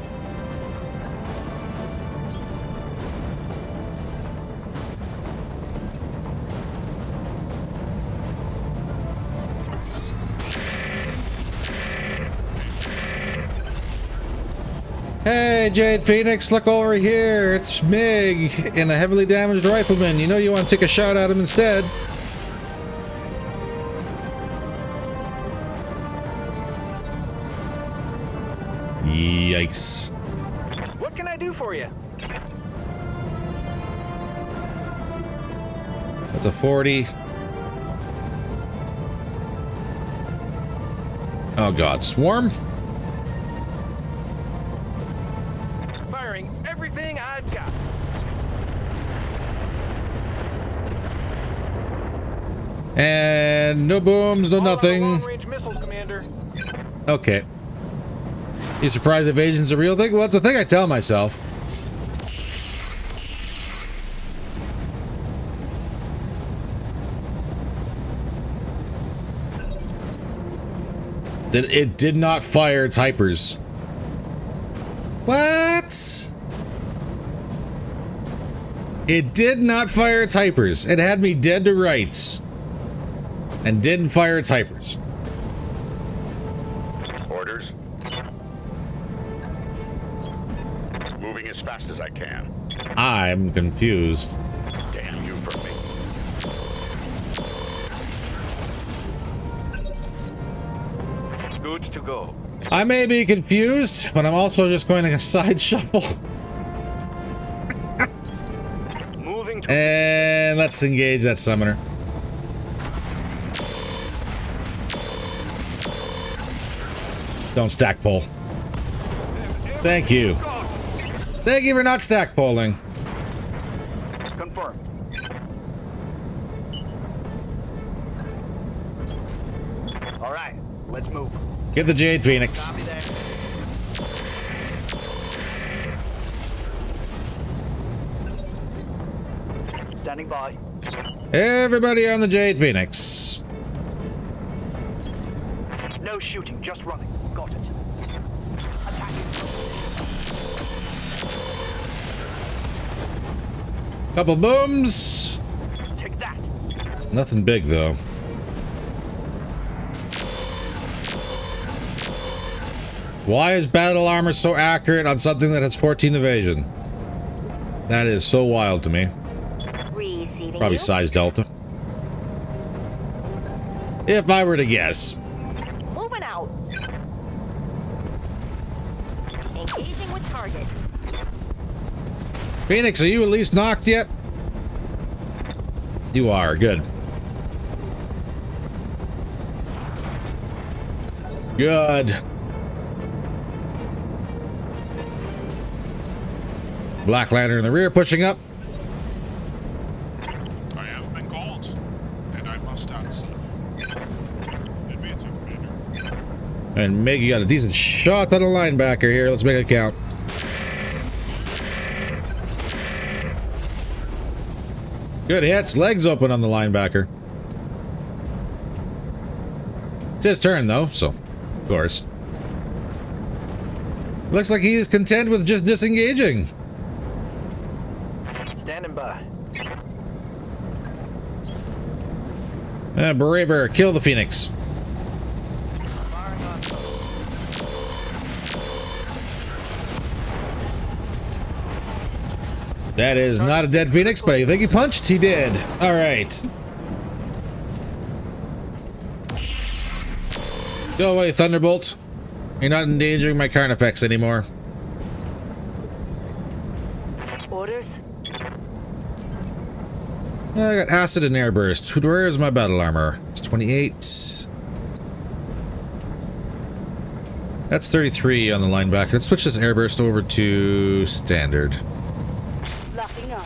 Hey, Jade Phoenix, look over here. It's Mig and a heavily damaged rifleman. You know you want to take a shot at him instead. Yikes. What can I do for you? That's a 40. Oh god, swarm? Firing everything I've got. And no booms, no nothing. Long-range missiles, Commander. Okay. You surprised evasion's a real thing? Well, it's a thing I tell myself. It did not fire its hypers. What? It did not fire its hypers. It had me dead to rights. And didn't fire its hypers. Orders. Moving as fast as I can. I'm confused. Damn you for me. Good to go. I may be confused, but I'm also just going to side shuffle. Moving to And let's engage that summoner. Don't stack pole. Thank you. Thank you for not stack polling. confirm. All right, let's move. Get the Jade Phoenix. Copy that. Standing by. Everybody on the Jade Phoenix. No shooting, just running. Got it. Attacking. Couple booms. Take that. Nothing big though. Why is battle armor so accurate on something that has 14 evasion? That is so wild to me. Receiving Probably you. size delta. If I were to guess. Moving out. Engaging with target. Phoenix, are you at least knocked yet? You are, good. Good. Black Lantern in the rear pushing up. I have been called, and I must answer. Advancing, Commander. And Meg, you got a decent shot at a linebacker here. Let's make it count. Good hits. Legs open on the linebacker. It's his turn, though, so, of course. Looks like he is content with just disengaging. Standing by. Braver, kill the Phoenix. Firing on. That is not a dead Phoenix, but I think he punched. He did. All right. Go away, Thunderbolt. You're not endangering my Carnifex anymore. Orders. I got acid and air burst. Where is my battle armor? It's 28. That's 33 on the linebacker. Let's switch this airburst over to standard. Locking up.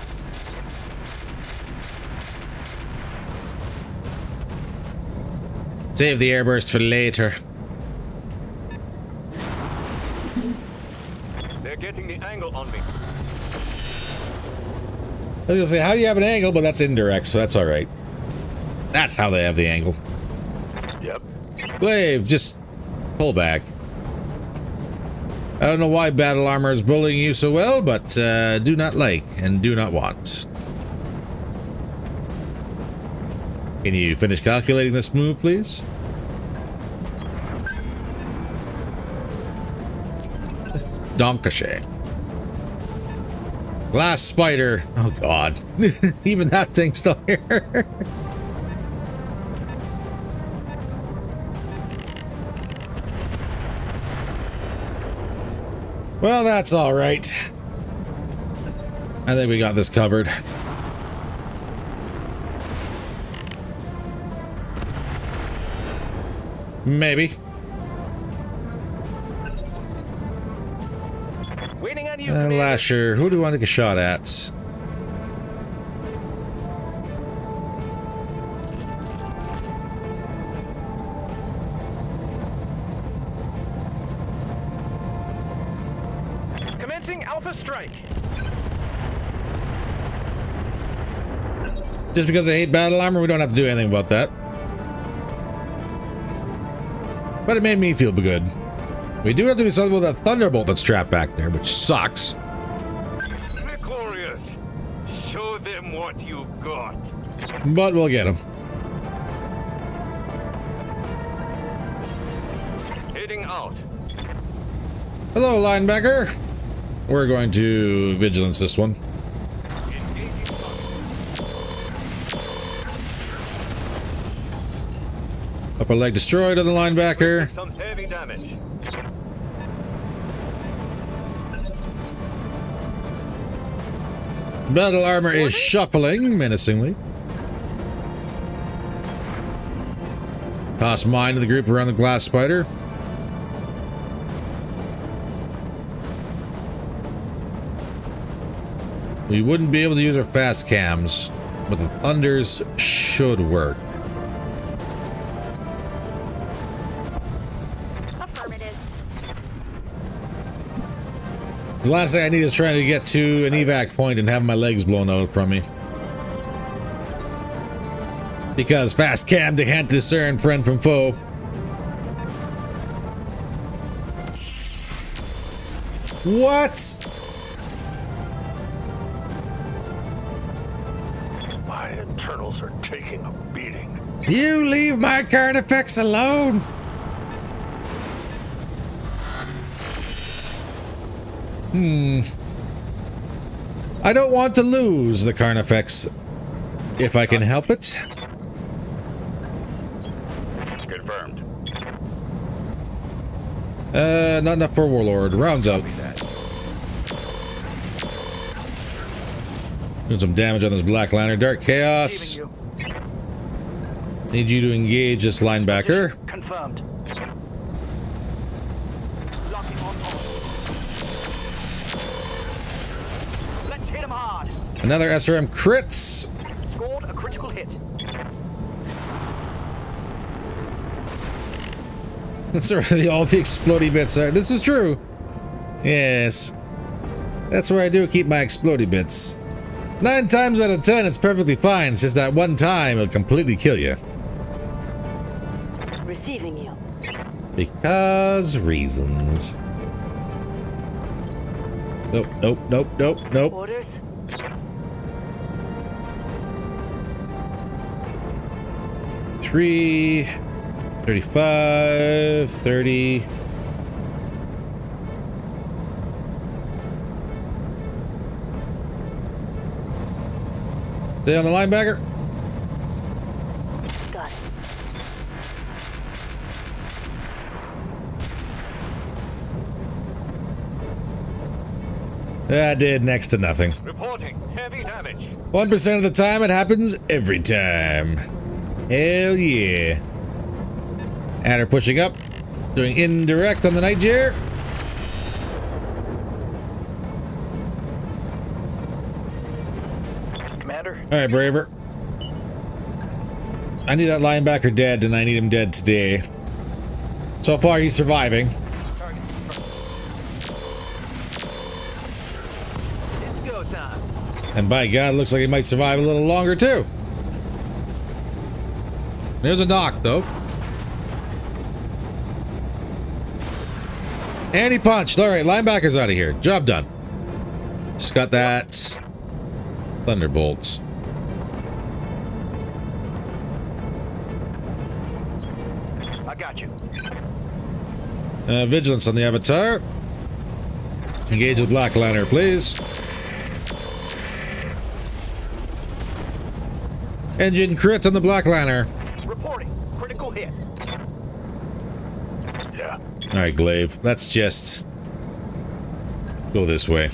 Save the airburst for later. They're getting the angle on me. I was gonna say, how do you have an angle? But that's indirect, so that's alright. That's how they have the angle. Yep. Glaive, just pull back. I don't know why battle armor is bullying you so well, but do not like and do not want. Can you finish calculating this move, please? Donkashe. Glass spider. Oh god. Even that thing's still here. Well, that's all right. I think we got this covered. Maybe. Waiting on you, Lasher, who do you want to take a shot at? Commencing Alpha Strike. Just because I hate battle armor, we don't have to do anything about that. But it made me feel good. We do have to do something with that thunderbolt that's trapped back there, which sucks. Victorious. Show them what you've got. But we'll get him. Heading out. Hello, linebacker. We're going to vigilance this one. Engaging target. Upper leg destroyed on the linebacker. Some heavy damage. Battle armor is shuffling menacingly. Toss mine to the group around the glass spider. We wouldn't be able to use our fast cams, but the thunders should work. Affirmative. The last thing I need is trying to get to an evac point and have my legs blown out from me. Because fast cam, they can't discern friend from foe. What? My internals are taking a beating. You leave my Carnifex alone. I don't want to lose the Carnifex if I can help it. Confirmed. Not enough for Warlord. Rounds out. Doing some damage on this Black Lantern. Dark Chaos. Need you to engage this linebacker. Confirmed. Locking on. Let's hit him hard. Another SRM crits. Scored a critical hit. That's really all the explodey bits are. This is true. Yes. That's where I do keep my explodey bits. 9 times out of 10, it's perfectly fine. It's just that one time it'll completely kill you. Receiving you. Because reasons. Nope, nope, nope, nope, nope. Orders. Three, 35, 30. Stay on the linebacker. Got it. That did next to nothing. Reporting heavy damage. 1% of the time, it happens every time. Hell yeah. Adder pushing up. Doing indirect on the Niger. Commander. All right, Braver. I need that linebacker dead, and I need him dead today. So far, he's surviving. It's go time. And by God, looks like he might survive a little longer, too. There's a knock, though. And he punched. All right, linebacker's out of here. Job done. Just got that. Thunderbolts. I got you. Vigilance on the Avatar. Engage the Black Lantern, please. Engine crit on the Black Lantern. Reporting. Critical hit. Yeah. All right, Glaive. Let's just go this way.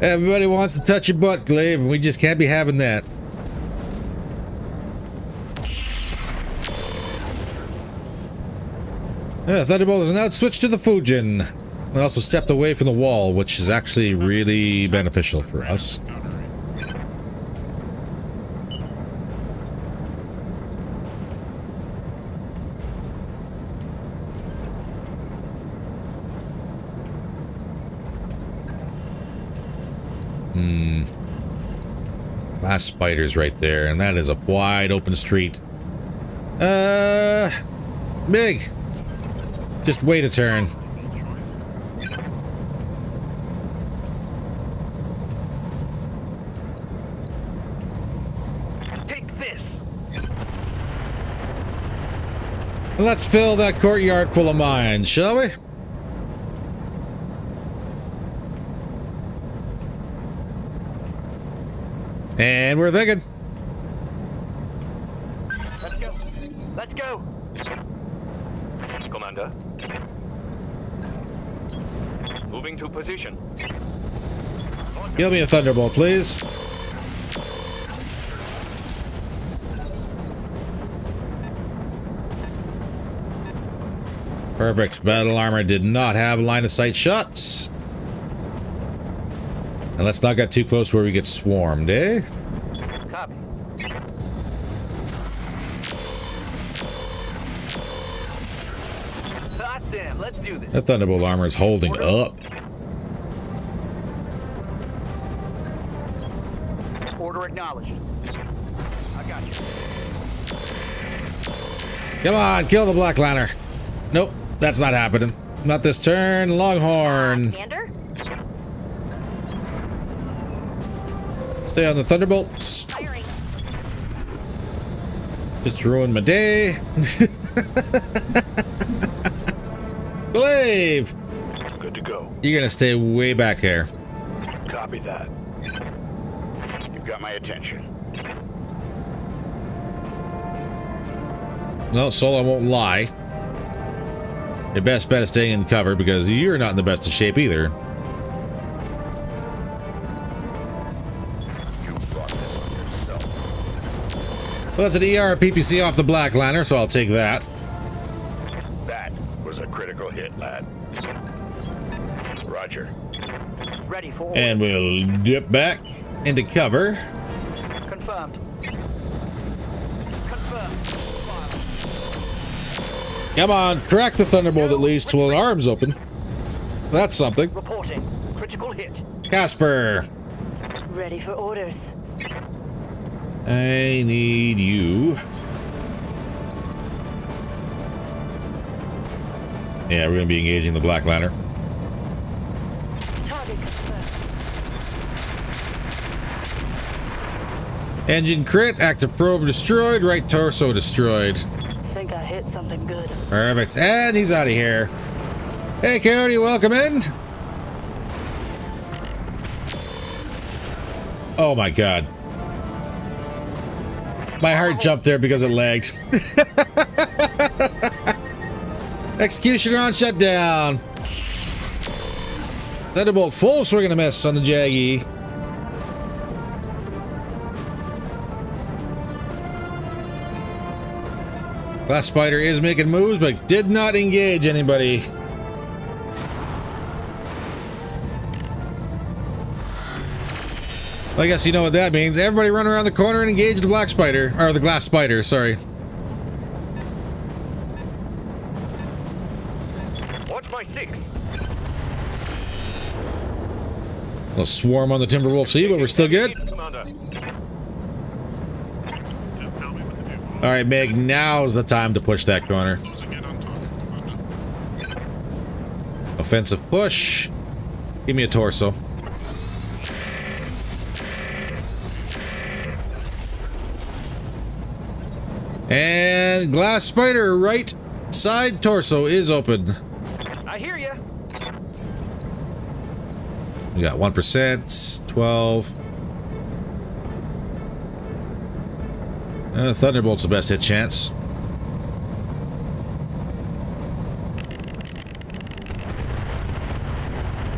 Everybody wants to touch your butt, Glaive, and we just can't be having that. Thunderbolt is now switched to the Fujin. And also stepped away from the wall, which is actually really beneficial for us. Last spider's right there, and that is a wide open street. Big. Just wait a turn. Take this. Let's fill that courtyard full of mines, shall we? And we're thinking. Let's go. Let's go. Commander. Moving to position. Give me a Thunderbolt, please. Perfect. Battle armor did not have line of sight shots. And let's not get too close where we get swarmed, eh? Copy. Hot damn, let's do this. That Thunderbolt armor is holding up. Order acknowledged. I got you. Come on, kill the Black Lantern. Nope, that's not happening. Not this turn, Longhorn. Commander? Stay on the Thunderbolts. Firing. Just ruined my day. Glaive! Good to go. You're gonna stay way back here. Copy that. You've got my attention. No, Solo won't lie. Your best bet is staying in cover because you're not in the best of shape either. Well, that's an ER PPC off the Black Lantern, so I'll take that. That was a critical hit, lad. Roger. Ready for order. And we'll dip back into cover. Confirmed. Confirmed. Come on, crack the Thunderbolt at least while the arm's open. That's something. Reporting. Critical hit. Casper, Ready for orders. I need you. Yeah, we're gonna be engaging the Black Lantern. Target confirmed. Engine crit, active probe destroyed, right torso destroyed. Think I hit something good. Perfect, and he's out of here. Hey, Cody, welcome in. Oh my God. My heart jumped there because it lagged. Executioner on shutdown. Thunderbolt full swing and a miss on the Jaggy. Glass spider is making moves, but did not engage anybody. I guess you know what that means. Everybody run around the corner and engage the black spider, or the glass spider, sorry. Watch my six. We'll swarm on the Timberwolf C, but we're still good. Commander. Just tell me what to do. All right, Meg, now's the time to push that corner. Closing in on target, Commander. Offensive push. Give me a torso. And glass spider right side torso is open. I hear ya. We got 1%, 12. Thunderbolt's the best hit chance.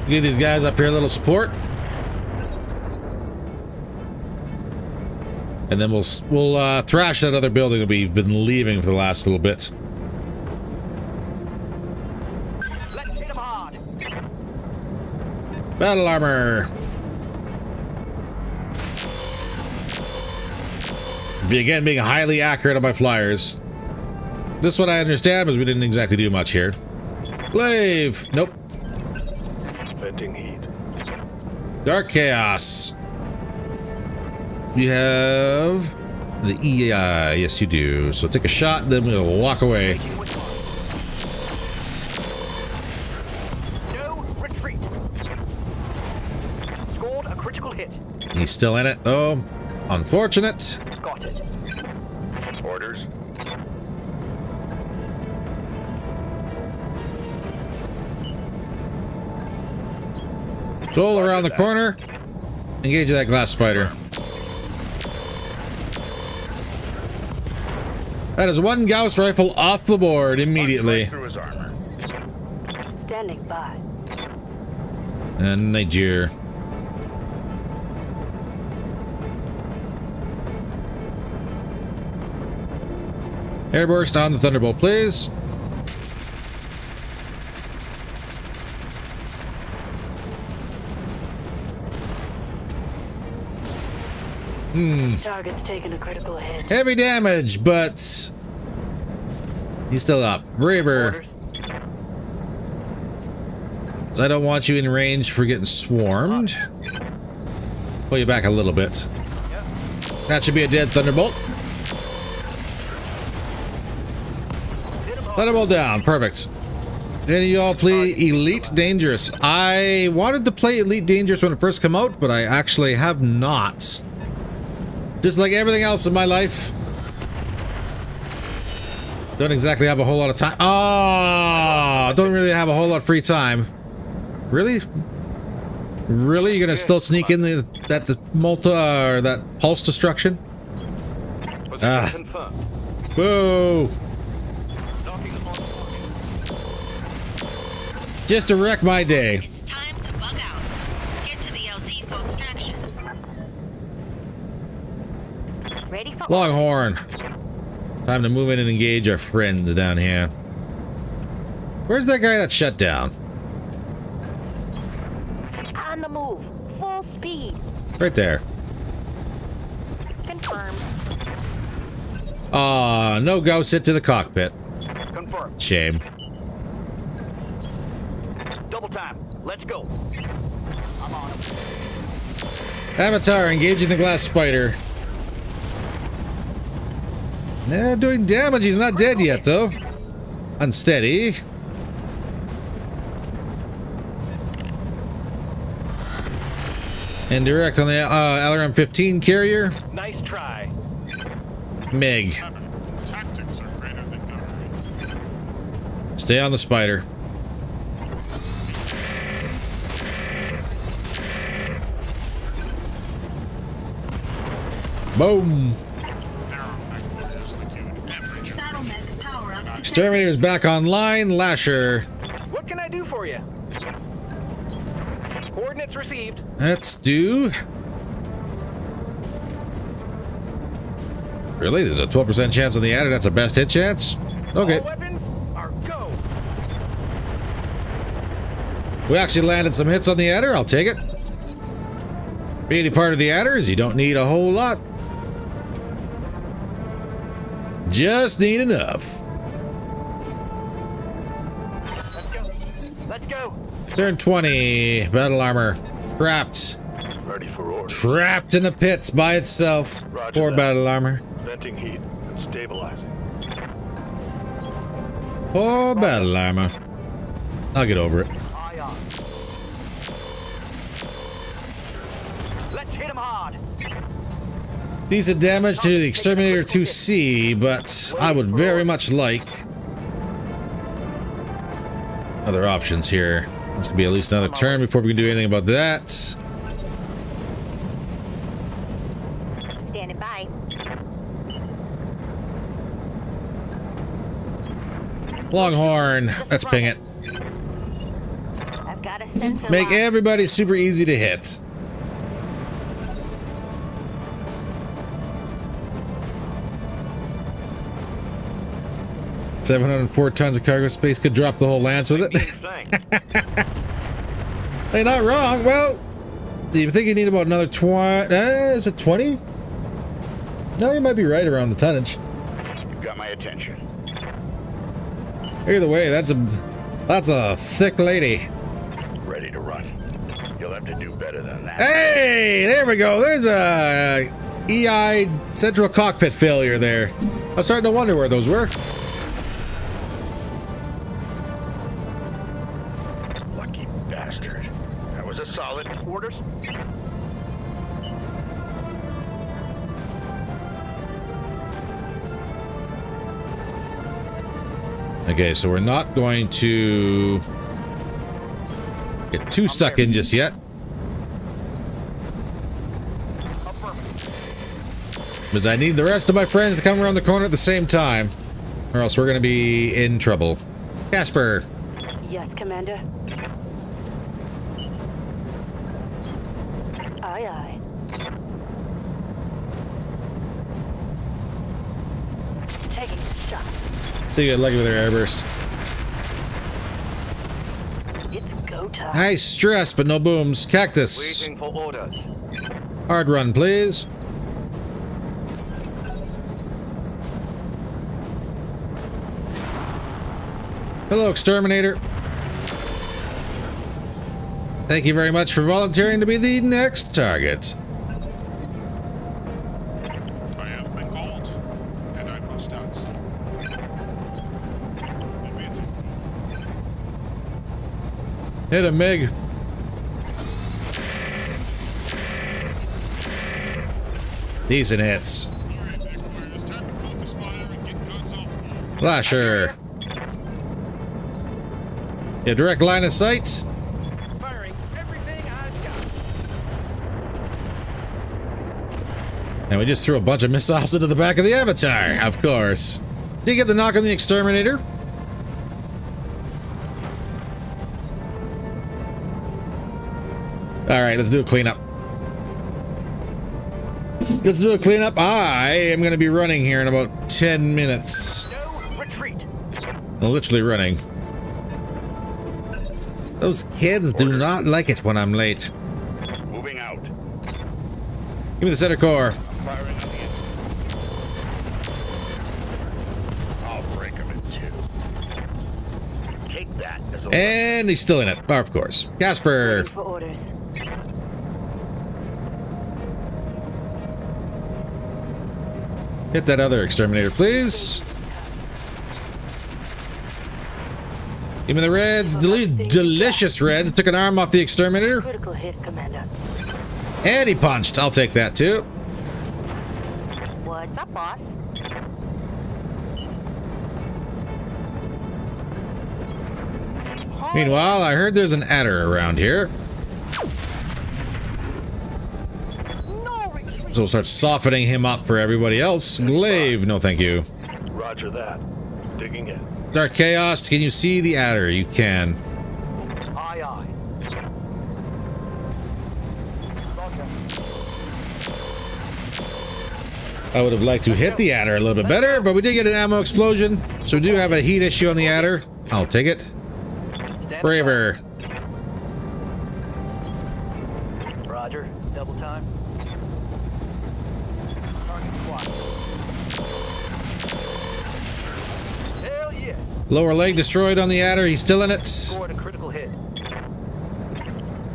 Give these guys up here a little support. And then we'll thrash that other building that we've been leaving for the last little bit. Let's hit him hard. Battle armor. Again, being highly accurate on my flyers. This one I understand because we didn't exactly do much here. Glaive. Nope. Venting heat. Dark Chaos. You have the EI. Yes, you do. So take a shot, then we'll walk away. No retreat. Scored a critical hit. He's still in it. Oh, unfortunate. Got it. Orders. Roll around the corner. Engage that glass spider. That is one Gauss rifle off the board immediately. Right through his armor. Standing by. And Niger. Airburst on the Thunderbolt, please. Target's taking a critical hit. Heavy damage, but he's still up. Braver. Orders. So I don't want you in range for getting swarmed. Pull you back a little bit. That should be a dead Thunderbolt. Thunderbolt down. Perfect. Then you all play Elite Dangerous. I wanted to play Elite Dangerous when it first came out, but I actually have not. Just like everything else in my life. Don't exactly have a whole lot of time. Ah, don't really have a whole lot of free time. Really? Really? You're gonna still sneak in that pulse destruction? Position confirmed. Whoa! Knocking on target. Just to wreck my day. Time to bug out. Get to the LZ for extraction. Ready for Longhorn. Time to move in and engage our friends down here. Where's that guy that shut down? on the move. Full speed. Right there. Confirmed. No go sit to the cockpit. Confirmed. Shame. Double time. Let's go. I'm on him. Avatar engaging the glass spider. Yeah, doing damage. He's not dead yet, though. Unsteady. And direct on the LRM 15 carrier. Nice try. Meg. Tactics are greater than gunnery. Stay on the spider. Boom. Battle mech power up. Exterminator's back online. Lasher. What can I do for you? Coordinates received. Let's do. Really? There's a 12% chance on the adder. That's a best hit chance? Okay. All weapons are go. We actually landed some hits on the adder. I'll take it. Beauty part of the adder is you don't need a whole lot. Just need enough. Let's go. Let's go. Turn 20. Battle armor. Trapped. Ready for orders. Trapped in the pits by itself. Roger Poor that. battle armor. Venting heat and stabilizing. Poor battle armor. I'll get over it. Aye, aye. Let's hit him hard. Decent damage to the Exterminator 2C, but I would very much like other options here. This could be at least another turn before we can do anything about that. Standing by. Longhorn. Let's ping it. I've got a sensor Make lock. everybody super easy to hit. $704 tons of cargo space. Could drop the whole Lance with it. Thanks. Hey, not wrong. Well, do you think you need about another 20? Is it 20? No, you might be right around the tonnage. You've got my attention. Either way, that's a thick lady. Ready to run. You'll have to do better than that. Hey, there we go. There's a EI central cockpit failure there. I was starting to wonder where those were. Lucky bastard. That was a solid. Orders. Okay, so we're not going to get too stuck in just yet. Because I need the rest of my friends to come around the corner at the same time, or else we're going to be in trouble. Casper. Yes, Commander. Aye, aye. Taking the shot. See you get lucky with her airburst. It's go time. Nice stress, but no booms. Cactus. Waiting for orders. Hard run, please. Hello, Exterminator. Thank you very much for volunteering to be the next target. I have been called, and I must answer. Obey. Hit him, Mig. Decent hits. Alright, Victor, it's time to focus fire and get guns off board. Flasher. Yeah, direct line of sight. Firing everything I've got. And we just threw a bunch of missiles into the back of the Avatar, of course. Did you get the knock on the Exterminator? Alright, let's do a cleanup. Let's do a cleanup. I am going to be running here in about 10 minutes. No retreat. Literally running. Those kids do not like it when I'm late. Moving out. Give me the center core. Firing on the end. I'll break him in two. Take that as a And he's still in it. Oh, of course. Casper. Waiting for orders. Hit that other Exterminator, please. Give me the reds. Delicious reds. Took an arm off the Exterminator. Critical hit, Commander. And he punched. I'll take that too. What's up, boss? Meanwhile, I heard there's an adder around here. No retreat. So we'll start softening him up for everybody else. Glaive, no thank you. Roger that. Digging in. Dark Chaos, can you see the adder? You can. Aye, aye. Roger. I would have liked to hit the adder a little bit better, but we did get an ammo explosion, so we do have a heat issue on the adder. I'll take it. Braver. Roger. Double time. Target squad. Hell yeah. Lower leg destroyed on the adder. He's still in it. Scored a critical hit.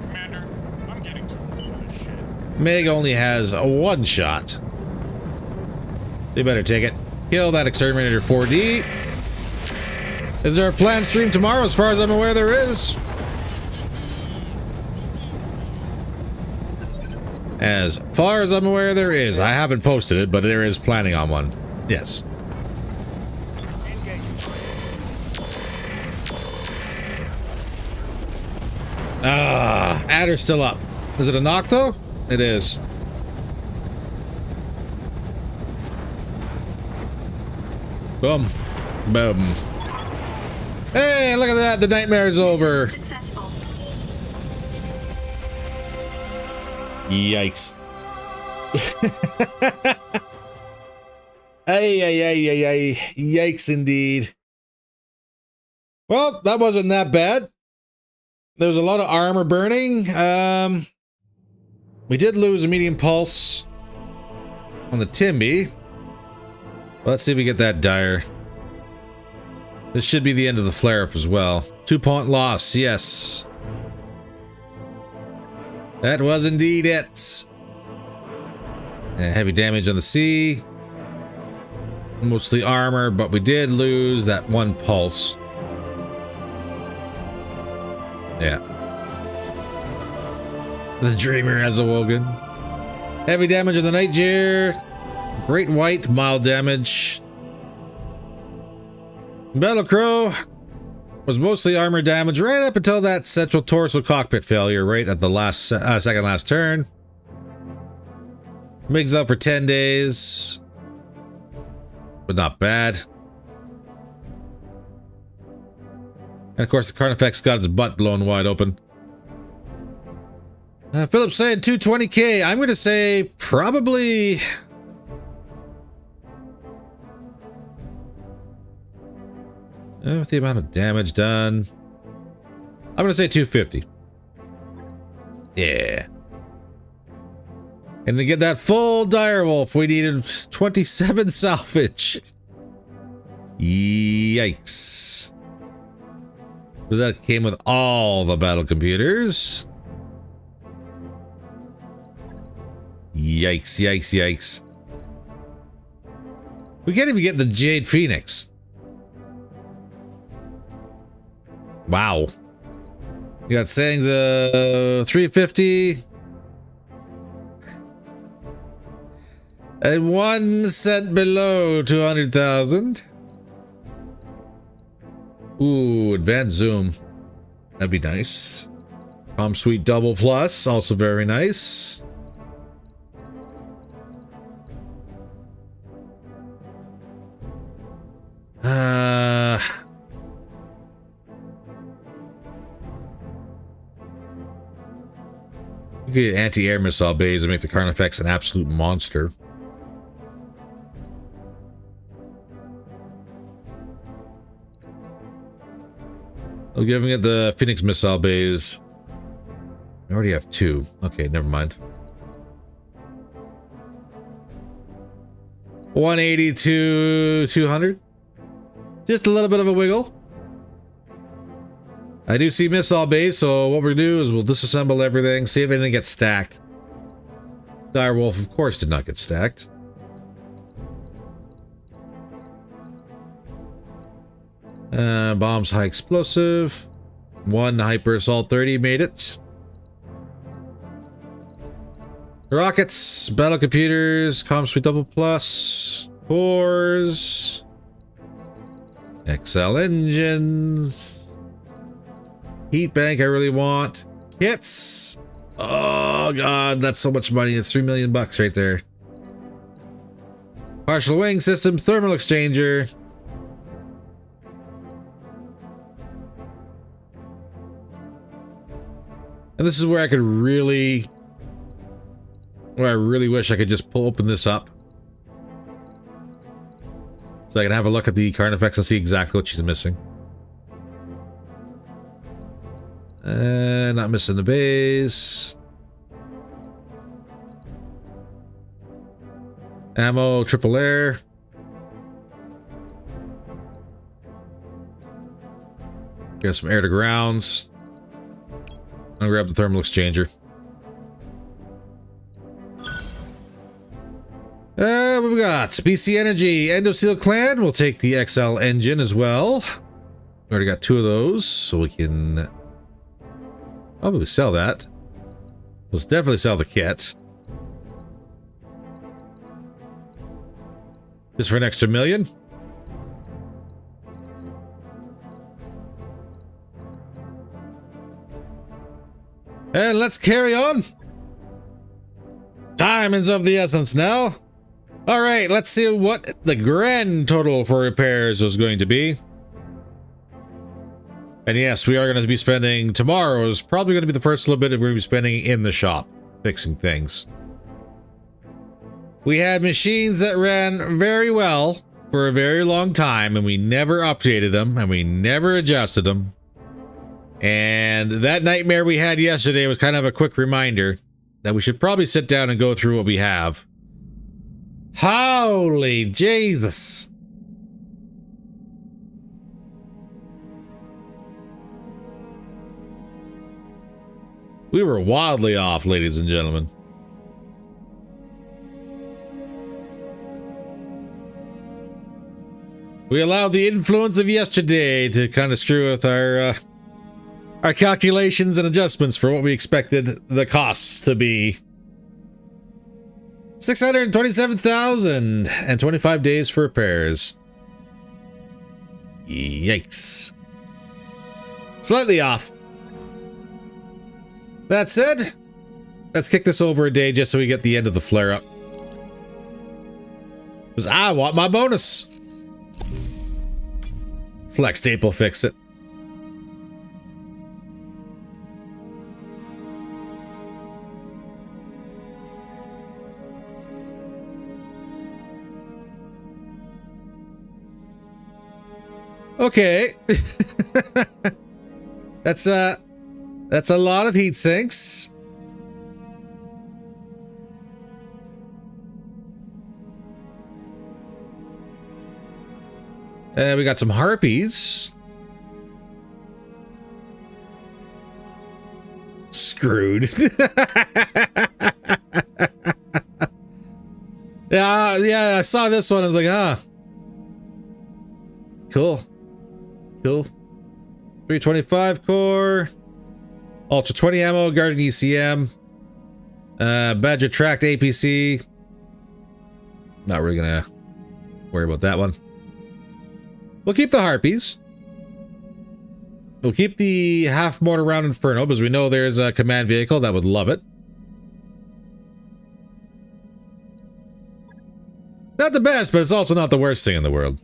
Commander, I'm getting too old for this shit. Meg only has a one shot. You better take it. Kill that exterminator 4D. Is there a planned stream tomorrow? As far as I'm aware, there is. As far as I'm aware, there is. I haven't posted it, but there is planning on one. Yes. Ah, adder's still up. Is it a knock though? It is. Boom. Boom. Hey, look at that. The nightmare's over. Successful. Yikes. Ay, ay, ay, ay, ay. Yikes indeed. Well, that wasn't that bad. There was a lot of armor burning. We did lose a medium pulse on the Timby. Let's see if we get that dire. This should be the end of the flare-up as well. 2-point loss, yes. That was indeed it. And heavy damage on the sea. Mostly armor, but we did lose that one pulse. Yeah. The dreamer has awoken. Heavy damage on the Nightjar. Great white, mild damage. Battlecrow was mostly armor damage right up until that central torso cockpit failure right at the last second last turn. Mig's out for 10 days. But not bad. And of course the Carnifex got its butt blown wide open. Philip's saying 220k. I'm going to say probably... with the amount of damage done, I'm going to say 250. Yeah. And to get that full direwolf, we needed 27 salvage. Yikes. Because that came with all the battle computers. Yikes, yikes, yikes. We can't even get the Jade Phoenix. Wow. You got sayings 350. And 1 cent below 200,000. Ooh, advanced zoom. That'd be nice. Suite double plus, also very nice. You get anti-air missile bays and make the Carnifex an absolute monster. I'll give it the Phoenix missile bays. I already have 2. Okay, never mind. 180 to 200. Just a little bit of a wiggle. I do see missile base, so what we'll do is we'll disassemble everything, see if anything gets stacked. Direwolf, of course, did not get stacked. Bombs high explosive. 1 hyper assault 30 made it. Rockets, battle computers, comm suite double plus, cores, XL engines. Heat bank I really want. Kits. Oh god, that's so much money. It's $3 million right there. Partial wing system, thermal exchanger. And this is where I could really... where I really wish I could just open this up So I can have a look at the Carnifex and see exactly what she's missing. Not missing the base. Ammo, triple air. Got some air to grounds. I'll grab the thermal exchanger. What we got? BC Energy, Endosteel Clan. We'll take the XL engine as well. We already got 2 of those, so we can probably sell that. Let's definitely sell the kit. Just for an extra $1 million. And let's carry on. Time is of the essence now. All right, let's see what the grand total for repairs was going to be. And yes, we are going to be spending, tomorrow is probably going to be the first little bit that we're going to be spending in the shop, fixing things. We had machines that ran very well for a very long time, and we never updated them, and we never adjusted them. And that nightmare we had yesterday was kind of a quick reminder that we should probably sit down and go through what we have. Holy Jesus. We were wildly off, ladies and gentlemen. We allowed the influence of yesterday to kind of screw with our calculations and adjustments for what we expected the costs to be. 627,000 and 25 days for repairs. Yikes. Slightly off. That said, let's kick this over a day just so we get the end of the flare up. Because I want my bonus. Flex tape will fix it. Okay. That's a lot of heat sinks. We got some harpies. Screwed. Yeah, I saw this one. I was like, ah. Cool. Cool. 325 core. Ultra 20 ammo, Guardian ECM. Badger tracked APC. Not really gonna worry about that one. We'll keep the harpies. We'll keep the half mortar round Inferno because we know there's a command vehicle that would love it. Not the best, but it's also not the worst thing in the world.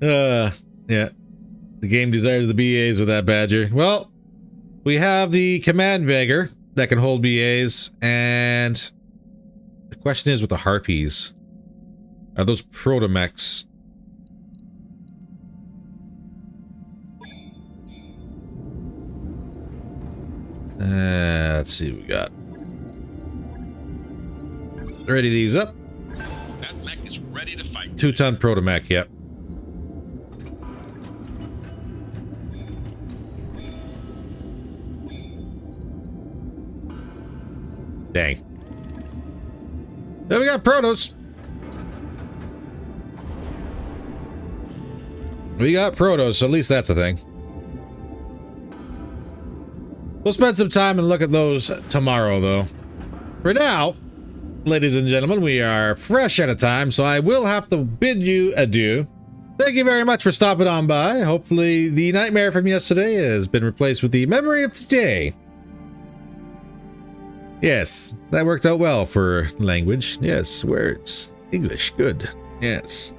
Yeah. The game desires the BAs with that Badger. Well, we have the command Vagger that can hold BAs, and the question is with the harpies. Are those protomechs? Let's see what we got. Ready to ease up. That mech is ready to fight. 2-ton protomech, yep. Dang. Then we got Protos. We got Protos, so at least that's a thing. We'll spend some time and look at those tomorrow, though. For now, ladies and gentlemen, we are fresh out of time, so I will have to bid you adieu. Thank you very much for stopping on by. Hopefully, the nightmare from yesterday has been replaced with the memory of today. Yes, that worked out well for language. Yes, words. English. Good. Yes.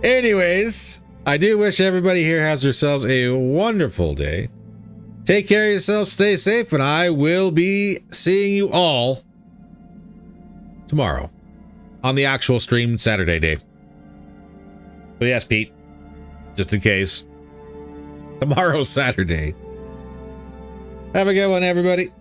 Anyways, I do wish everybody here has yourselves a wonderful day. Take care of yourselves, stay safe, and I will be seeing you all tomorrow. on the actual stream Saturday day. So yes, Pete, just in case. Tomorrow's Saturday. Have a good one, everybody.